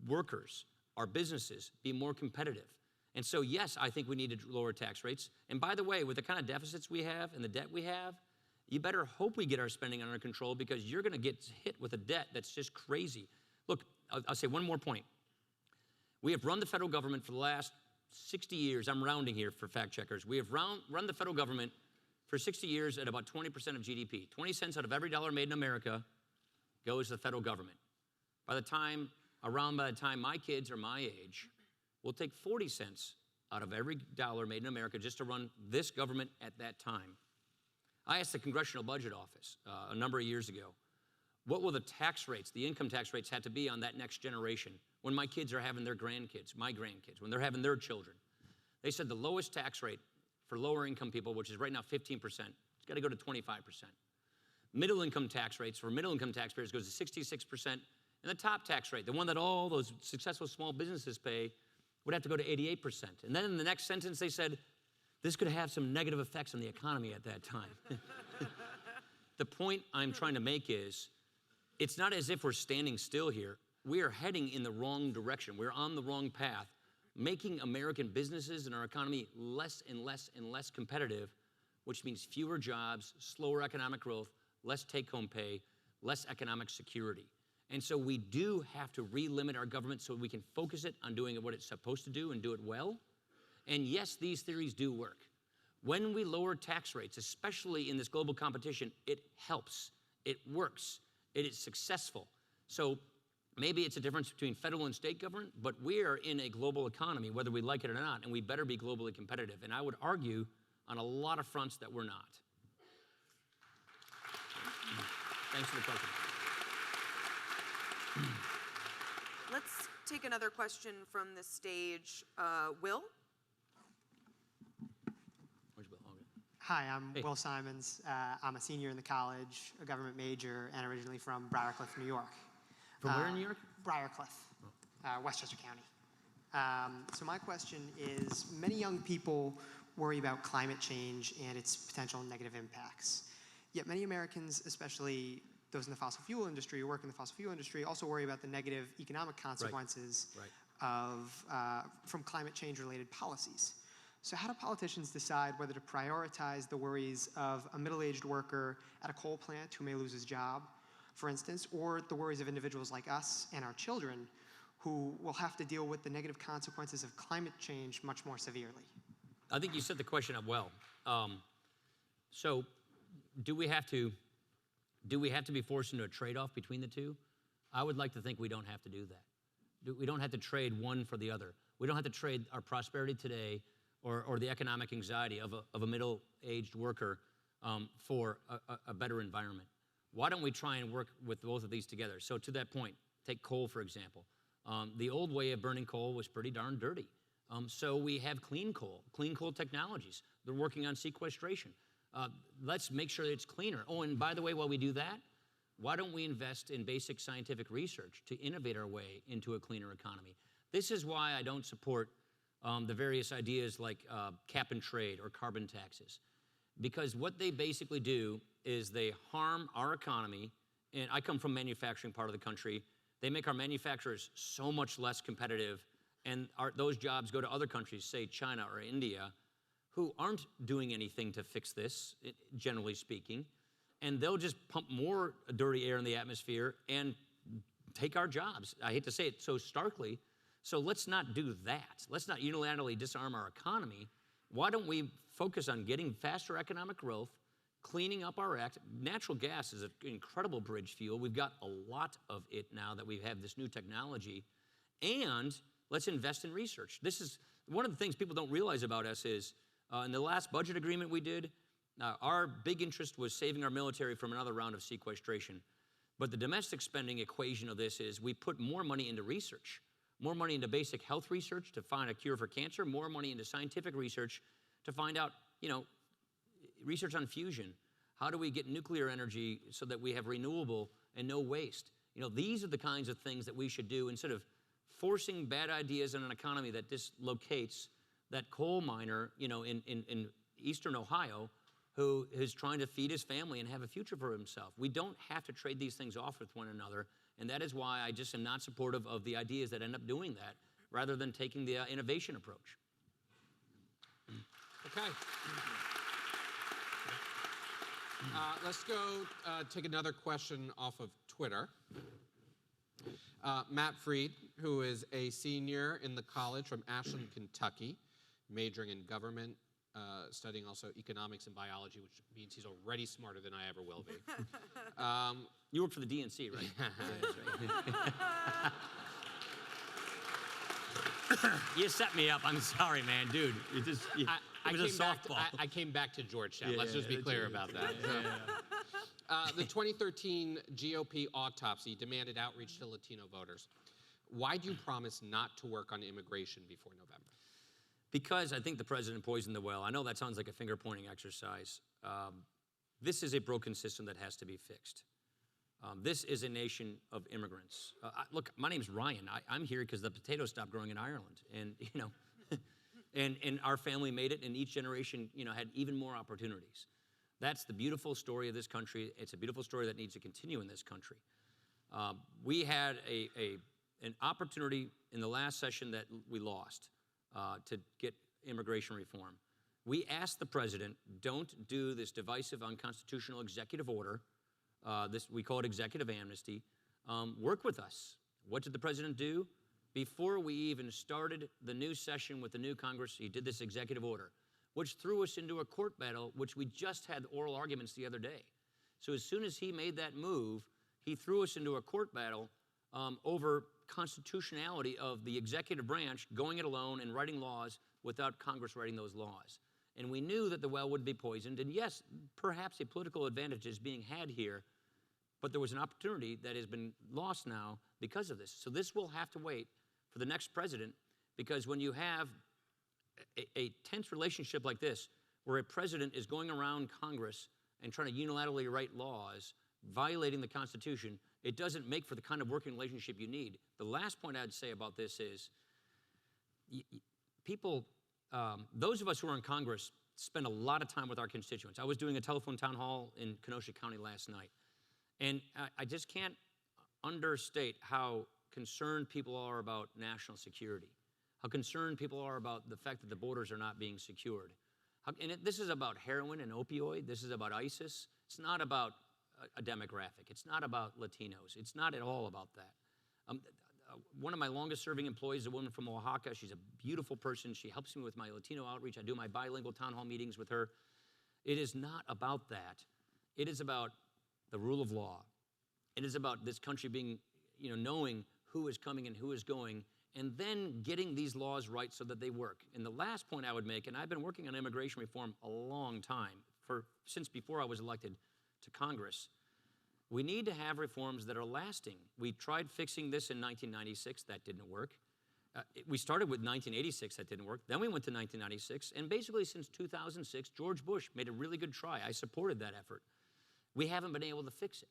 workers, our businesses, be more competitive. And so, yes, I think we need to lower tax rates. And by the way, with the kind of deficits we have and the debt we have, you better hope we get our spending under control, because you're going to get hit with a debt that's just crazy. Look, I'll say one more point. We have run the federal government for the last 60 years. I'm rounding here for fact checkers. We have run the federal government for 60 years at about 20% of GDP. 20 cents out of every dollar made in America goes to the federal government. By the time my kids are my age, we'll take 40 cents out of every dollar made in America just to run this government at that time. I asked the Congressional Budget Office a number of years ago, what will the tax rates, the income tax rates, have to be on that next generation when my kids are having their grandkids, my grandkids, when they're having their children? They said the lowest tax rate for lower income people, which is right now 15%, it's got to go to 25%. Middle income tax rates for middle income taxpayers goes to 66%, and the top tax rate, the one that all those successful small businesses pay, would have to go to 88%. And then in the next sentence they said, this could have some negative effects on the economy at that time. The point I'm trying to make is, it's not as if we're standing still here. We are heading in the wrong direction. We're on the wrong path, making American businesses and our economy less and less and less competitive, which means fewer jobs, slower economic growth, less take-home pay, less economic security. And so we do have to relimit our government so we can focus it on doing what it's supposed to do and do it well. And yes, these theories do work. When we lower tax rates, especially in this global competition, it helps, it works, it is successful. So maybe it's a difference between federal and state government, but we are in a global economy, whether we like it or not, and we better be globally competitive. And I would argue on a lot of fronts that we're not. Thanks for the question. Let's take another question from the stage. Will? Where's Will? Okay. Hi, I'm Hey. Will Simons. I'm a senior in the college, a government major, and originally from Briarcliff, New York. From where in New York? Briarcliff, Westchester County. So my question is, many young people worry about climate change and its potential negative impacts. Yet many Americans, especially those in the fossil fuel industry who work in the fossil fuel industry, also worry about the negative economic consequences from climate change-related policies. So how do politicians decide whether to prioritize the worries of a middle-aged worker at a coal plant who may lose his job, for instance, or the worries of individuals like us and our children who will have to deal with the negative consequences of climate change much more severely? I think you set the question up well. So do we have to be forced into a trade-off between the two? I would like to think we don't have to do that. We don't have to trade one for the other. We don't have to trade our prosperity today or the economic anxiety of a middle-aged worker for a better environment. Why don't we try and work with both of these together? So to that point, take coal, for example. The old way of burning coal was pretty darn dirty. So we have clean coal technologies. They're working on sequestration. Let's make sure that it's cleaner. Oh, and by the way, while we do that, why don't we invest in basic scientific research to innovate our way into a cleaner economy? This is why I don't support the various ideas like cap and trade or carbon taxes. Because what they basically do is they harm our economy, and I come from manufacturing part of the country. They make our manufacturers so much less competitive, and those jobs go to other countries, say China or India, who aren't doing anything to fix this, generally speaking, and they'll just pump more dirty air in the atmosphere and take our jobs. I hate to say it so starkly. So let's not do that. Let's not unilaterally disarm our economy. Why don't we focus on getting faster economic growth, cleaning up our act? Natural gas is an incredible bridge fuel. We've got a lot of it now that we have this new technology. And let's invest in research. This is one of the things people don't realize about us is in the last budget agreement we did, our big interest was saving our military from another round of sequestration. But the domestic spending equation of this is we put more money into research, more money into basic health research to find a cure for cancer, more money into scientific research to find out, research on fusion. How do we get nuclear energy so that we have renewable and no waste? These are the kinds of things that we should do instead of forcing bad ideas in an economy that dislocates that coal miner, in eastern Ohio who is trying to feed his family and have a future for himself. We don't have to trade these things off with one another, and that is why I just am not supportive of the ideas that end up doing that rather than taking the innovation approach. Okay. Let's go take another question off of Twitter. Matt Freed, who is a senior in the college from Ashland, Kentucky, majoring in government, studying also economics and biology, which means he's already smarter than I ever will be. You work for the DNC, right? You set me up. I'm sorry, man, dude. It was a softball. I came back to Georgetown. Let's just be clear about that. The 2013 GOP autopsy demanded outreach to Latino voters. Why do you promise not to work on immigration before November? Because I think the president poisoned the well. I know that sounds like a finger-pointing exercise. This is a broken system that has to be fixed. This is a nation of immigrants. Look, my name's Ryan. I'm here because the potatoes stopped growing in Ireland, and and our family made it, and each generation, had even more opportunities. That's the beautiful story of this country. It's a beautiful story that needs to continue in this country. We had an opportunity in the last session that we lost to get immigration reform. We asked the president, don't do this divisive, unconstitutional executive order. We call it executive amnesty. Work with us. What did the president do? Before we even started the new session with the new Congress, he did this executive order, which threw us into a court battle, which we just had oral arguments the other day. So as soon as he made that move, he threw us into a court battle over constitutionality of the executive branch going it alone and writing laws without Congress writing those laws. And we knew that the well would be poisoned. And yes, perhaps a political advantage is being had here, but there was an opportunity that has been lost now because of this. So this will have to wait for the next president, because when you have a tense relationship like this, where a president is going around Congress and trying to unilaterally write laws, violating the Constitution, it doesn't make for the kind of working relationship you need. The last point I'd say about this is people, those of us who are in Congress spend a lot of time with our constituents. I was doing a telephone town hall in Kenosha County last night, and I just can't understate how concerned people are about national security, how concerned people are about the fact that the borders are not being secured. This is about heroin and opioid. This is about ISIS. It's not about a demographic. It's not about Latinos. It's not at all about that. One of my longest serving employees is a woman from Oaxaca. She's a beautiful person. She helps me with my Latino outreach. I do my bilingual town hall meetings with her. It is not about that. It is about the rule of law. It is about this country being, knowing who is coming and who is going, and then getting these laws right so that they work. And the last point I would make, and I've been working on immigration reform a long time, since before I was elected to Congress, we need to have reforms that are lasting. We tried fixing this in 1996, that didn't work. We started with 1986, that didn't work. Then we went to 1996, and basically since 2006, George Bush made a really good try. I supported that effort. We haven't been able to fix it.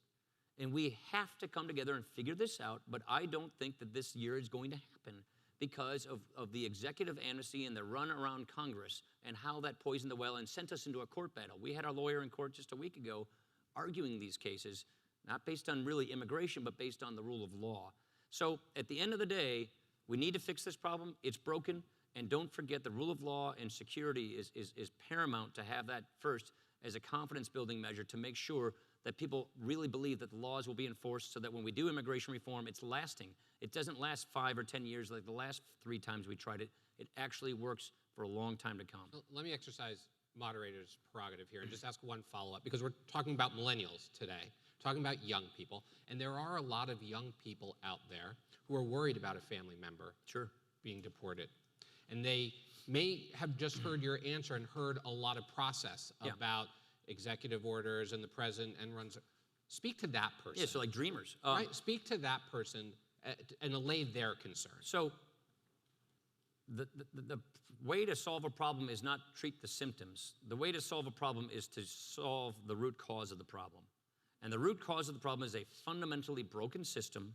And we have to come together and figure this out, but I don't think that this year is going to happen because of the executive amnesty and the run around Congress and how that poisoned the well and sent us into a court battle. We had our lawyer in court just a week ago arguing these cases, not based on really immigration, but based on the rule of law. So at the end of the day, we need to fix this problem. It's broken, and don't forget the rule of law and security is paramount to have that first as a confidence-building measure to make sure that people really believe that the laws will be enforced so that when we do immigration reform, it's lasting. It doesn't last 5 or 10 years like the last 3 times we tried it. It actually works for a long time to come. Let me exercise moderator's prerogative here and just ask one follow-up, because we're talking about millennials today, talking about young people, and there are a lot of young people out there who are worried about a family member being deported. And they may have just heard your answer and heard a lot of process about executive orders and the president and runs. Speak to that person. Yeah, so like dreamers. Right, speak to that person and allay their concerns. So the way to solve a problem is not treat the symptoms. The way to solve a problem is to solve the root cause of the problem. And the root cause of the problem is a fundamentally broken system.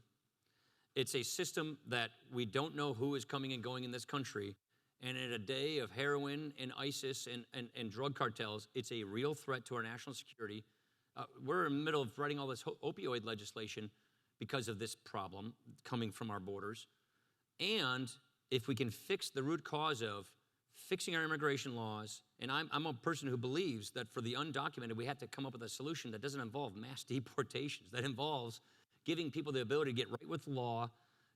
It's a system that we don't know who is coming and going in this country. And in a day of heroin and ISIS and drug cartels, it's a real threat to our national security. We're in the middle of writing all this opioid legislation because of this problem coming from our borders. And if we can fix the root cause of fixing our immigration laws, and I'm a person who believes that for the undocumented, we have to come up with a solution that doesn't involve mass deportations, that involves giving people the ability to get right with law,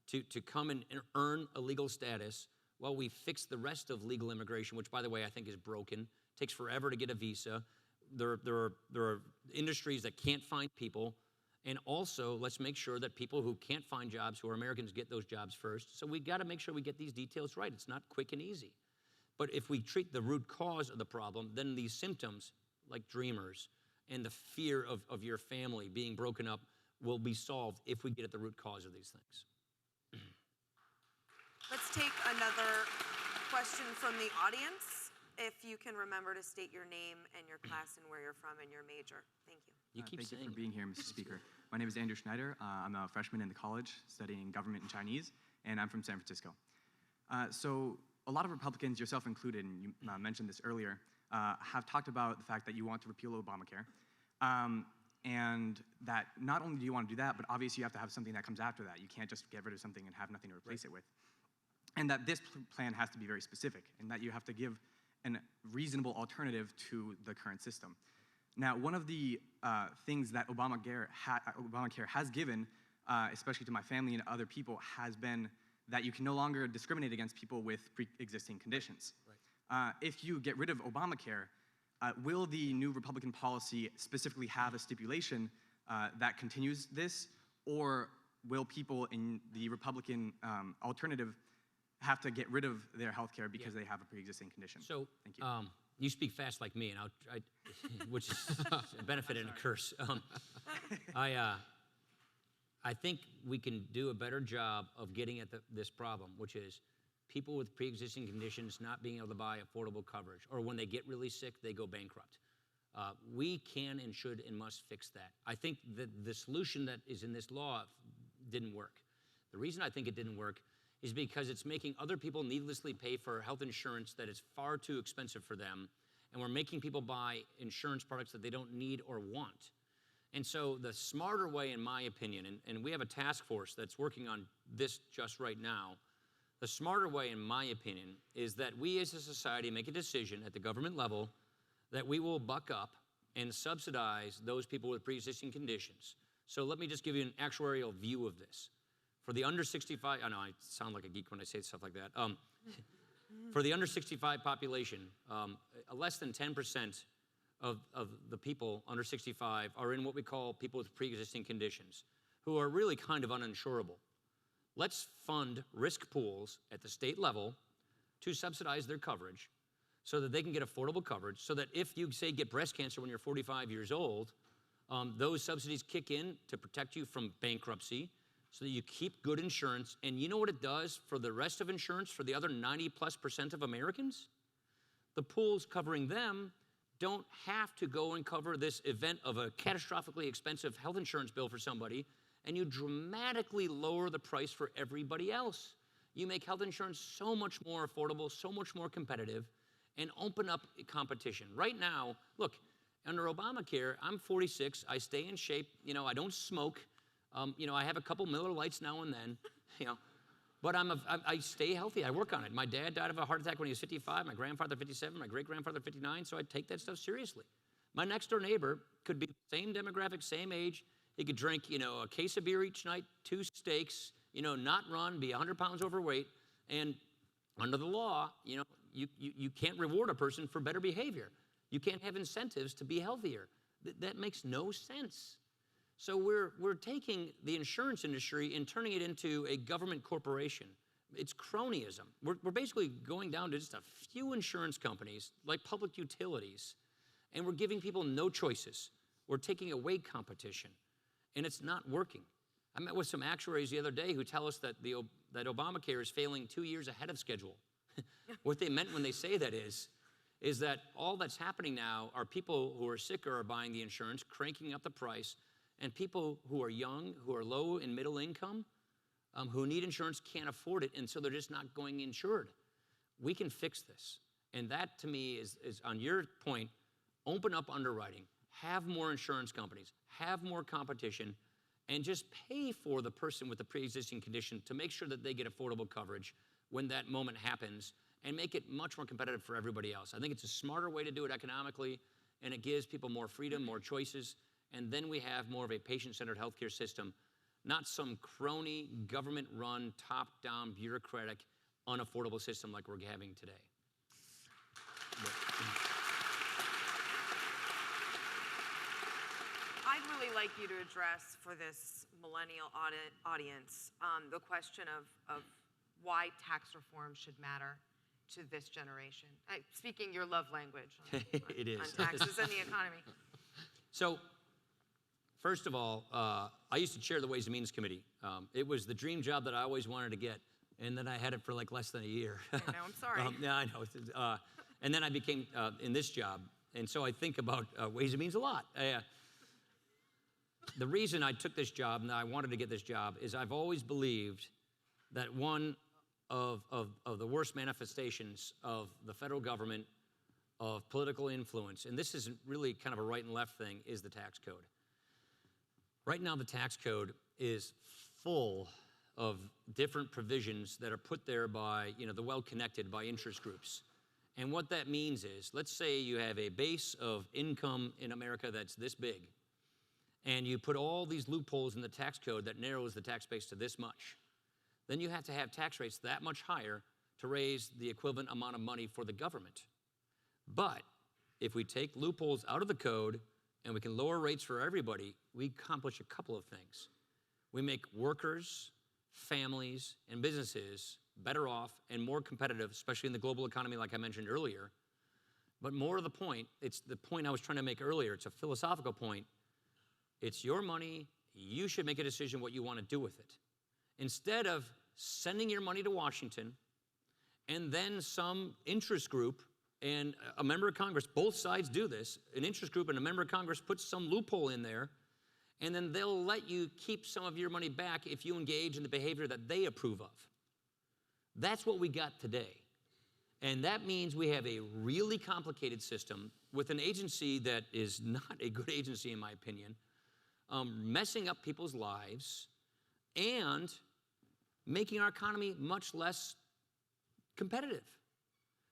to come and earn a legal status while we fix the rest of legal immigration, which, by the way, I think is broken. It takes forever to get a visa. There are industries that can't find people. And also, let's make sure that people who can't find jobs, who are Americans, get those jobs first. So we got to make sure we get these details right. It's not quick and easy. But if we treat the root cause of the problem, then these symptoms, like dreamers, and the fear of your family being broken up will be solved if we get at the root cause of these things. Let's take another question from the audience. If you can remember to state your name and your class and where you're from and your major. Thank you. You keep Thank saying you for being here, Mr. Speaker. My name is Andrew Schneider. I'm a freshman in the college studying government and Chinese, and I'm from San Francisco. So a lot of Republicans, yourself included, and you mentioned this earlier, have talked about the fact that you want to repeal Obamacare. And that not only do you want to do that, but obviously you have to have something that comes after that. You can't just get rid of something and have nothing to replace it with. And that this plan has to be very specific, and that you have to give a reasonable alternative to the current system. Now, one of the things that Obamacare has given, especially to my family and other people, has been that you can no longer discriminate against people with pre-existing conditions. Right. If you get rid of Obamacare, will the new Republican policy specifically have a stipulation that continues this, or will people in the Republican alternative have to get rid of their health care because they have a pre-existing condition? So, thank you. You speak fast like me, and which is a benefit and a curse. I think we can do a better job of getting at this problem, which is people with pre-existing conditions not being able to buy affordable coverage, or when they get really sick, they go bankrupt. We can and should and must fix that. I think that the solution that is in this law didn't work. The reason I think it didn't work is because it's making other people needlessly pay for health insurance that is far too expensive for them, and we're making people buy insurance products that they don't need or want. And so the smarter way, in my opinion, and we have a task force that's working on this just right now, the smarter way, in my opinion, is that we as a society make a decision at the government level that we will buck up and subsidize those people with pre-existing conditions. So let me just give you an actuarial view of this. For the under 65, I know I sound like a geek when I say stuff like that. For the under 65 population, less than 10% of the people under 65 are in what we call people with pre-existing conditions, who are really kind of uninsurable. Let's fund risk pools at the state level to subsidize their coverage so that they can get affordable coverage, so that if you, say, get breast cancer when you're 45 years old, those subsidies kick in to protect you from bankruptcy, so that you keep good insurance. And you know what it does for the rest of insurance, for the other 90+% of Americans? The pools covering them don't have to go and cover this event of a catastrophically expensive health insurance bill for somebody, and you dramatically lower the price for everybody else. You make health insurance so much more affordable, so much more competitive, and open up competition. Right now, look, under Obamacare, I'm 46, I stay in shape, I don't smoke, I have a couple Miller Lights now and then, but I stay healthy. I work on it. My dad died of a heart attack when he was 55, my grandfather 57, my great-grandfather 59, so I take that stuff seriously. My next-door neighbor could be the same demographic, same age. He could drink, a case of beer each night, 2 steaks, not run, be 100 pounds overweight, and under the law, you can't reward a person for better behavior. You can't have incentives to be healthier. That makes no sense. So we're taking the insurance industry and turning it into a government corporation. It's cronyism. We're basically going down to just a few insurance companies, like public utilities, and we're giving people no choices. We're taking away competition, and it's not working. I met with some actuaries the other day who tell us that that Obamacare is failing 2 years ahead of schedule. What they meant when they say that is that all that's happening now are people who are sicker are buying the insurance, cranking up the price, and people who are young, who are low and middle income, who need insurance can't afford it, and so they're just not going insured. We can fix this. And that, to me, is on your point, open up underwriting, have more insurance companies, have more competition, and just pay for the person with the pre-existing condition to make sure that they get affordable coverage when that moment happens, and make it much more competitive for everybody else. I think it's a smarter way to do it economically, and it gives people more freedom, more choices, and then we have more of a patient-centered healthcare system, not some crony, government-run, top-down, bureaucratic, unaffordable system like we're having today. I'd really like you to address for this millennial audience the question of why tax reform should matter to this generation. Speaking your love language on, It is. on taxes and the economy. So, first of all, I used to chair the Ways and Means Committee. It was the dream job that I always wanted to get, and then I had it for like less than a year. I know, I'm sorry. Yeah, I know. And then I became in this job, and so I think about Ways and Means a lot. The reason I took this job and I wanted to get this job is I've always believed that one of the worst manifestations of the federal government, of political influence, and this isn't really kind of a right and left thing, is the tax code. Right now, the tax code is full of different provisions that are put there by, the well-connected, by interest groups. And what that means is, let's say you have a base of income in America that's this big, and you put all these loopholes in the tax code that narrows the tax base to this much. Then you have to have tax rates that much higher to raise the equivalent amount of money for the government. But if we take loopholes out of the code and we can lower rates for everybody, we accomplish a couple of things. We make workers, families, and businesses better off and more competitive, especially in the global economy like I mentioned earlier. But more to the point, it's the point I was trying to make earlier. It's a philosophical point. It's your money. You should make a decision what you want to do with it. Instead of sending your money to Washington and then some interest group and a member of Congress, both sides do this, an interest group and a member of Congress puts some loophole in there, and then they'll let you keep some of your money back if you engage in the behavior that they approve of. That's what we got today. And that means we have a really complicated system with an agency that is not a good agency, in my opinion, messing up people's lives and making our economy much less competitive.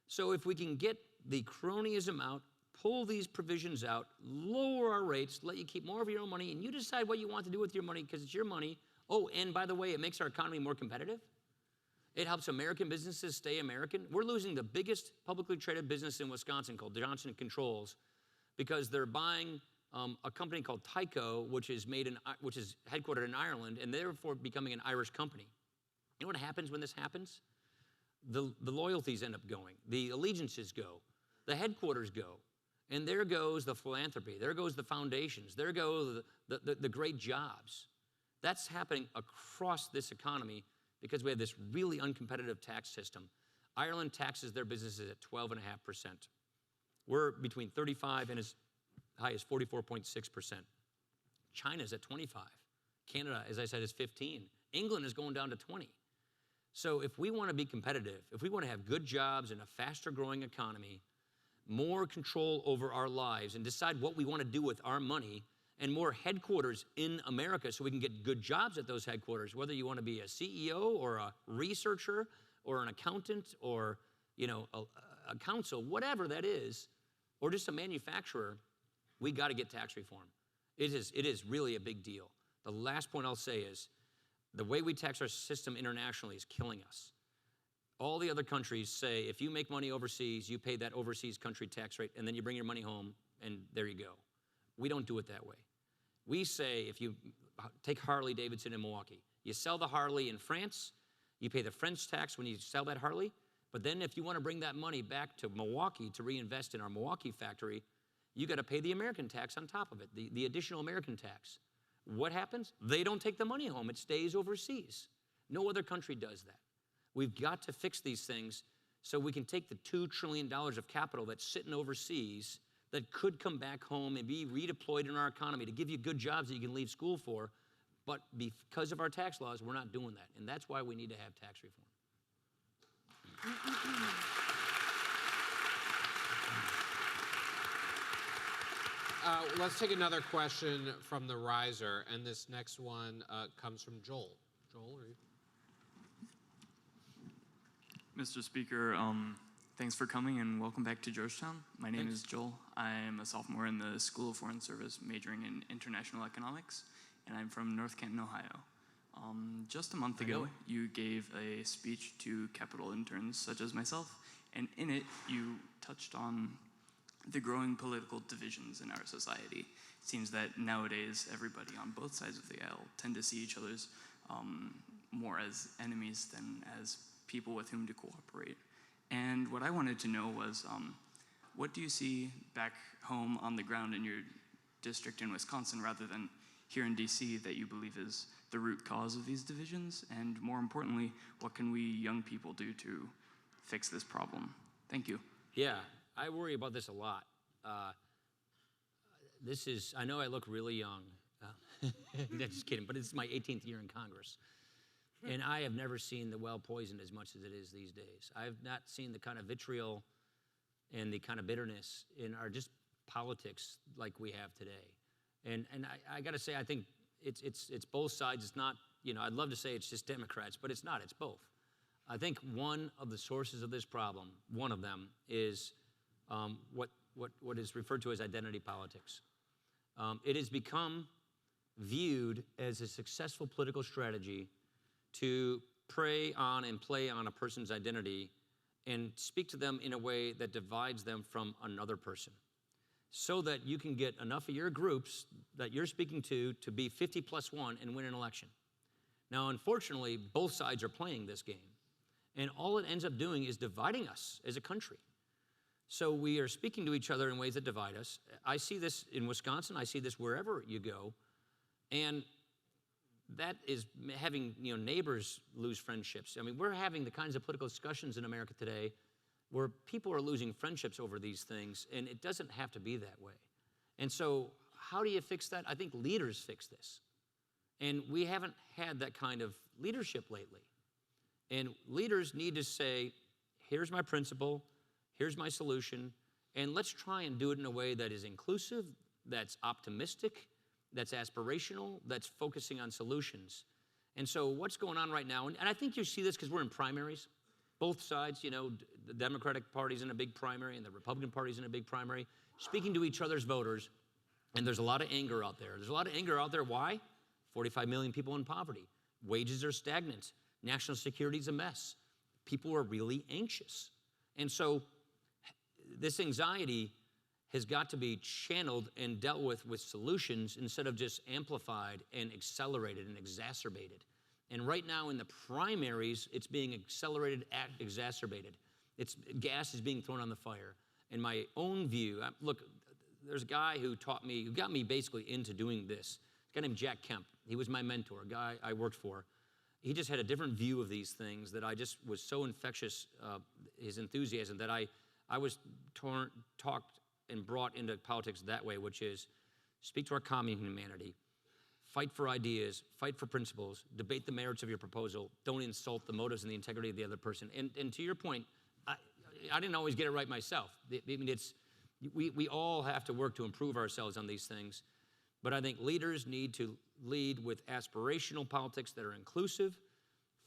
So if we can get the cronyism out, pull these provisions out, lower our rates, let you keep more of your own money, and you decide what you want to do with your money because it's your money. Oh, and by the way, it makes our economy more competitive. It helps American businesses stay American. We're losing the biggest publicly traded business in Wisconsin called Johnson Controls because they're buying a company called Tyco, which is headquartered in Ireland, and therefore becoming an Irish company. You know what happens when this happens? The loyalties end up going. The allegiances go. The headquarters go. And there goes the philanthropy. There goes the foundations. There go the great jobs. That's happening across this economy because we have this really uncompetitive tax system. Ireland taxes their businesses at 12.5%. We're between 35 and as high as 44.6%. China's at 25. Canada, as I said, is 15. England is going down to 20. So if we want to be competitive, if we want to have good jobs and a faster growing economy, more control over our lives and decide what we want to do with our money, and more headquarters in America so we can get good jobs at those headquarters, whether you want to be a CEO or a researcher or an accountant or a counsel, whatever that is, or just a manufacturer, we got to get tax reform. It is really a big deal. The last point I'll say is the way we tax our system internationally is killing us. All the other countries say if you make money overseas, you pay that overseas country tax rate, and then you bring your money home, and there you go. We don't do it that way. We say if you take Harley Davidson in Milwaukee, you sell the Harley in France, you pay the French tax when you sell that Harley, but then if you want to bring that money back to Milwaukee to reinvest in our Milwaukee factory, you got to pay the American tax on top of it, the additional American tax. What happens? They don't take the money home. It stays overseas. No other country does that. We've got to fix these things so we can take the $2 trillion of capital that's sitting overseas that could come back home and be redeployed in our economy to give you good jobs that you can leave school for. But because of our tax laws, we're not doing that. And that's why we need to have tax reform. Let's take another question from the riser, and this next one comes from Joel. Joel, are you? Mr. Speaker, thanks for coming and welcome back to Georgetown. My name is Joel. I am a sophomore in the School of Foreign Service, majoring in international economics, and I'm from North Canton, Ohio. Just a month ago, you gave a speech to Capitol interns such as myself, and in it, you touched on the growing political divisions in our society. It seems that nowadays, everybody on both sides of the aisle tend to see each other's more as enemies than as people with whom to cooperate. And what I wanted to know was, what do you see back home on the ground in your district in Wisconsin rather than here in DC that you believe is the root cause of these divisions? And more importantly, what can we young people do to fix this problem? Thank you. Yeah, I worry about this a lot. I know I look really young. Just kidding, but it's my 18th year in Congress. And I have never seen the well poisoned as much as it is these days. I've not seen the kind of vitriol and the kind of bitterness in our just politics like we have today. And I got to say, I think it's both sides. It's not, I'd love to say it's just Democrats, but it's not. It's both. I think one of the sources of this problem, one of them, is what is referred to as identity politics. It has become viewed as a successful political strategy to prey on and play on a person's identity and speak to them in a way that divides them from another person, so that you can get enough of your groups that you're speaking to be 50+1 and win an election. Now, unfortunately, both sides are playing this game, and all it ends up doing is dividing us as a country. So we are speaking to each other in ways that divide us. I see this in Wisconsin. I see this wherever you go, and that is having neighbors lose friendships. I mean, we're having the kinds of political discussions in America today where people are losing friendships over these things, and it doesn't have to be that way. And so how do you fix that? I think leaders fix this. And we haven't had that kind of leadership lately. And leaders need to say, here's my principle, here's my solution, and let's try and do it in a way that is inclusive, that's optimistic, that's aspirational, that's focusing on solutions. And so what's going on right now, and I think you see this because we're in primaries, both sides, the Democratic Party's in a big primary and the Republican Party's in a big primary, speaking to each other's voters, and there's a lot of anger out there. There's a lot of anger out there. Why? 45 million people in poverty. Wages are stagnant. National security's a mess. People are really anxious. And so this anxiety has got to be channeled and dealt with solutions instead of just amplified and accelerated and exacerbated. And right now in the primaries, it's being accelerated, exacerbated. Gas is being thrown on the fire. In my own view, look, there's a guy who got me basically into doing this. A guy named Jack Kemp. He was my mentor, a guy I worked for. He just had a different view of these things that I just was so infectious, his enthusiasm, that I was talked and brought into politics that way, which is speak to our common humanity, fight for ideas, fight for principles, debate the merits of your proposal, don't insult the motives and the integrity of the other person. And to your point, I didn't always get it right myself. I mean, we all have to work to improve ourselves on these things, but I think leaders need to lead with aspirational politics that are inclusive,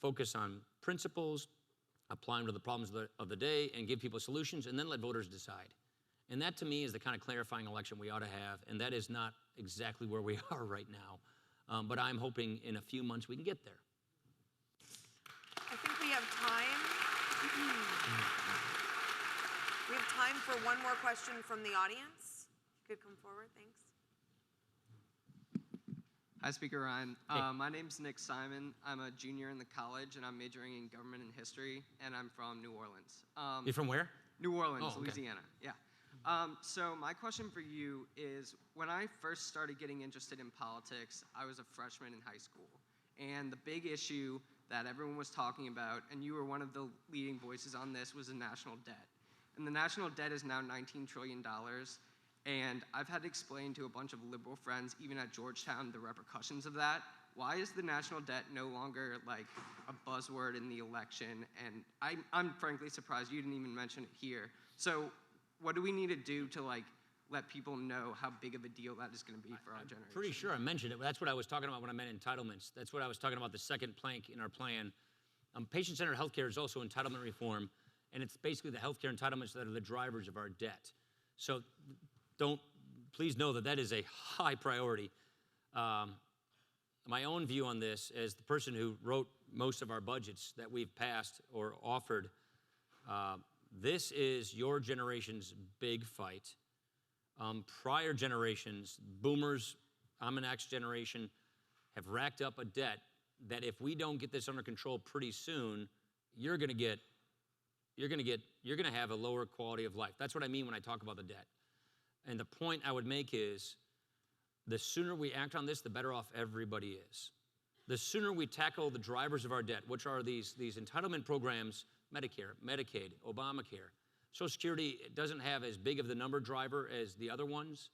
focus on principles, apply them to the problems of the day, and give people solutions, and then let voters decide. And that, to me, is the kind of clarifying election we ought to have, and that is not exactly where we are right now. But I'm hoping in a few months we can get there. I think we have time. We have time for one more question from the audience. If you could come forward, thanks. Hi, Speaker Ryan. Hey. My name's Nick Simon. I'm a junior in the college, and I'm majoring in government and history, and I'm from New Orleans. You're from where? New Orleans, Oh, okay. Louisiana. Yeah. So my question for you is, when I first started getting interested in politics, I was a freshman in high school. And the big issue that everyone was talking about, and you were one of the leading voices on this, was the national debt. And the national debt is now $19 trillion. And I've had to explain to a bunch of liberal friends, even at Georgetown, the repercussions of that. Why is the national debt no longer like a buzzword in the election? And I'm frankly surprised you didn't even mention it here. So what do we need to do to let people know how big of a deal that is going to be for our generation? Pretty sure I mentioned it. That's what I was talking about when I meant entitlements. That's what I was talking about, the second plank in our plan. Patient-centered healthcare is also entitlement reform, and it's basically the healthcare entitlements that are the drivers of our debt. So please know that that is a high priority. My own view on this, as the person who wrote most of our budgets that we've passed or offered, this is your generation's big fight. Prior generations, boomers, I'm an X generation, have racked up a debt that if we don't get this under control pretty soon, you're gonna have a lower quality of life. That's what I mean when I talk about the debt. And the point I would make is, the sooner we act on this, the better off everybody is. The sooner we tackle the drivers of our debt, which are these entitlement programs, Medicare, Medicaid, Obamacare. Social Security doesn't have as big of the number driver as the other ones,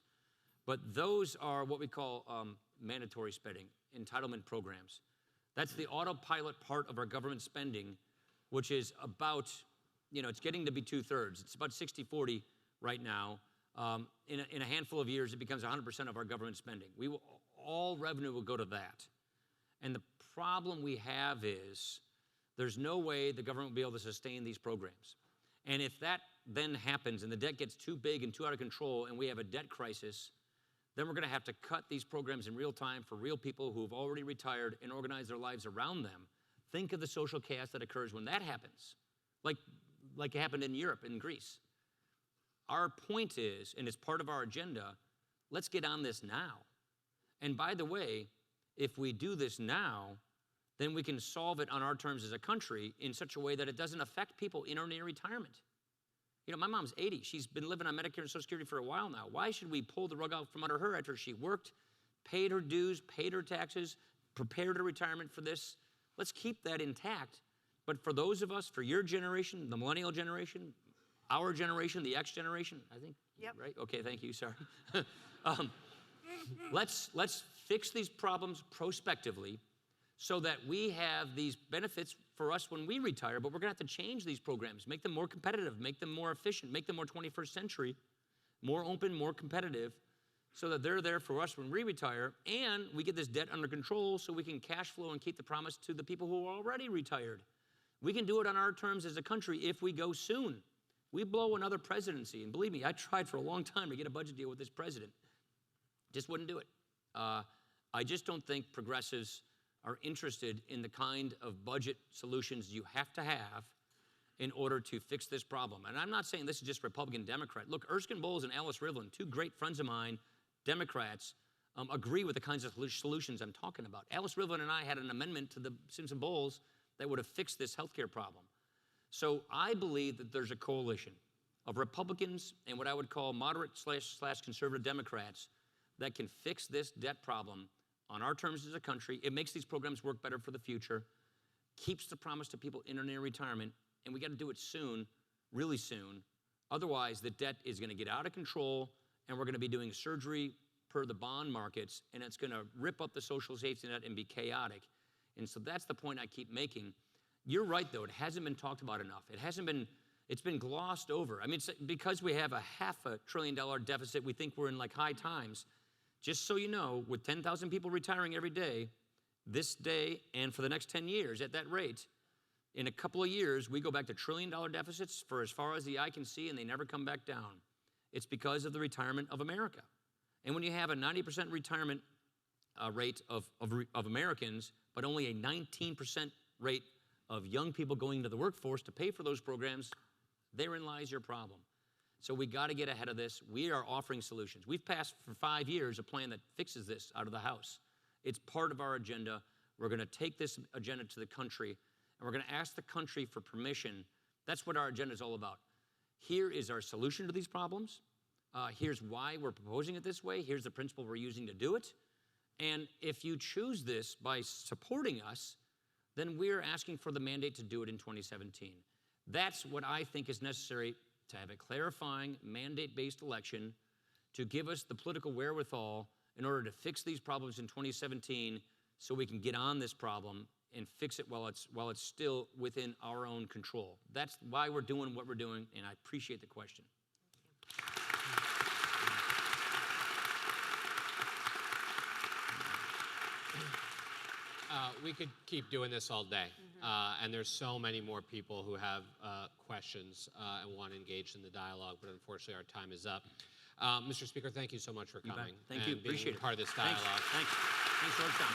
but those are what we call mandatory spending, entitlement programs. That's the autopilot part of our government spending, which is about, it's getting to be 2/3. It's about 60-40 right now. In a handful of years, it becomes 100% of our government spending. All revenue will go to that. And the problem we have is there's no way the government will be able to sustain these programs. And if that then happens and the debt gets too big and too out of control and we have a debt crisis, then we're going to have to cut these programs in real time for real people who have already retired and organize their lives around them. Think of the social chaos that occurs when that happens, like it happened in Europe and Greece. Our point is, and it's part of our agenda, let's get on this now. And by the way, if we do this now, then we can solve it on our terms as a country in such a way that it doesn't affect people in or near retirement. My mom's 80. She's been living on Medicare and Social Security for a while now. Why should we pull the rug out from under her after she worked, paid her dues, paid her taxes, prepared her retirement for this? Let's keep that intact. But for those of us, for your generation, the millennial generation, our generation, the X generation, I think, yep. Right? Okay, thank you, sorry. Let's fix these problems prospectively so that we have these benefits for us when we retire, but we're gonna have to change these programs, make them more competitive, make them more efficient, make them more 21st century, more open, more competitive, so that they're there for us when we retire, and we get this debt under control so we can cash flow and keep the promise to the people who are already retired. We can do it on our terms as a country if we go soon. We blow another presidency, and believe me, I tried for a long time to get a budget deal with this president. Just wouldn't do it. I just don't think progressives are interested in the kind of budget solutions you have to have in order to fix this problem. And I'm not saying this is just Republican, Democrat. Look, Erskine Bowles and Alice Rivlin, two great friends of mine, Democrats, agree with the kinds of solutions I'm talking about. Alice Rivlin and I had an amendment to the Simpson-Bowles that would have fixed this healthcare problem. So I believe that there's a coalition of Republicans and what I would call moderate slash conservative Democrats that can fix this debt problem on our terms as a country. It makes these programs work better for the future, keeps the promise to people in or near retirement, and we got to do it soon, really soon. Otherwise, the debt is going to get out of control, and we're going to be doing surgery per the bond markets, and it's going to rip up the social safety net and be chaotic. And so that's the point I keep making. You're right, though. It hasn't been talked about enough. It's been glossed over. I mean, it's because we have a $500 billion deficit, we think we're in like high times. Just so you know, with 10,000 people retiring every day, this day and for the next 10 years at that rate, in a couple of years, we go back to trillion-dollar deficits for as far as the eye can see, and they never come back down. It's because of the retirement of America. And when you have a 90% retirement rate of Americans, but only a 19% rate of young people going into the workforce to pay for those programs, therein lies your problem. So we got to get ahead of this. We are offering solutions. We've passed for 5 years a plan that fixes this out of the House. It's part of our agenda. We're going to take this agenda to the country, and we're going to ask the country for permission. That's what our agenda is all about. Here is our solution to these problems. Here's why we're proposing it this way. Here's the principle we're using to do it. And if you choose this by supporting us, then we're asking for the mandate to do it in 2017. That's what I think is necessary to have a clarifying mandate-based election to give us the political wherewithal in order to fix these problems in 2017 so we can get on this problem and fix it while it's still within our own control. That's why we're doing what we're doing, and I appreciate the question. We could keep doing this all day. And there's so many more people who have questions and want to engage in the dialogue, but unfortunately our time is up. Mr. Speaker, thank you so much for coming. Thank you. And being Appreciate it. part of this Thanks. dialogue. Thanks. Thanks, Georgetown.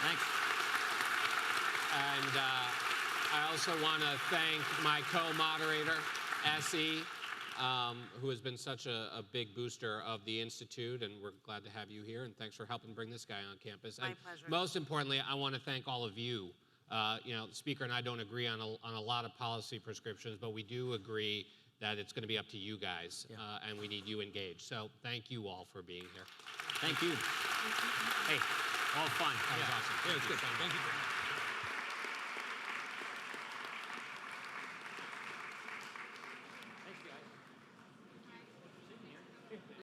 Thanks. And I also want to thank my co-moderator, SE, who has been such a big booster of the Institute, and we're glad to have you here, and thanks for helping bring this guy on campus. My And pleasure. most importantly, I want to thank all of you. You know, the Speaker and I don't agree on a lot of policy prescriptions, but we do agree that it's going to be up to you guys, and we need you engaged. So thank you all for being here. Thank you. Hey, all fun. That was awesome. Yeah, it was good. Thank you.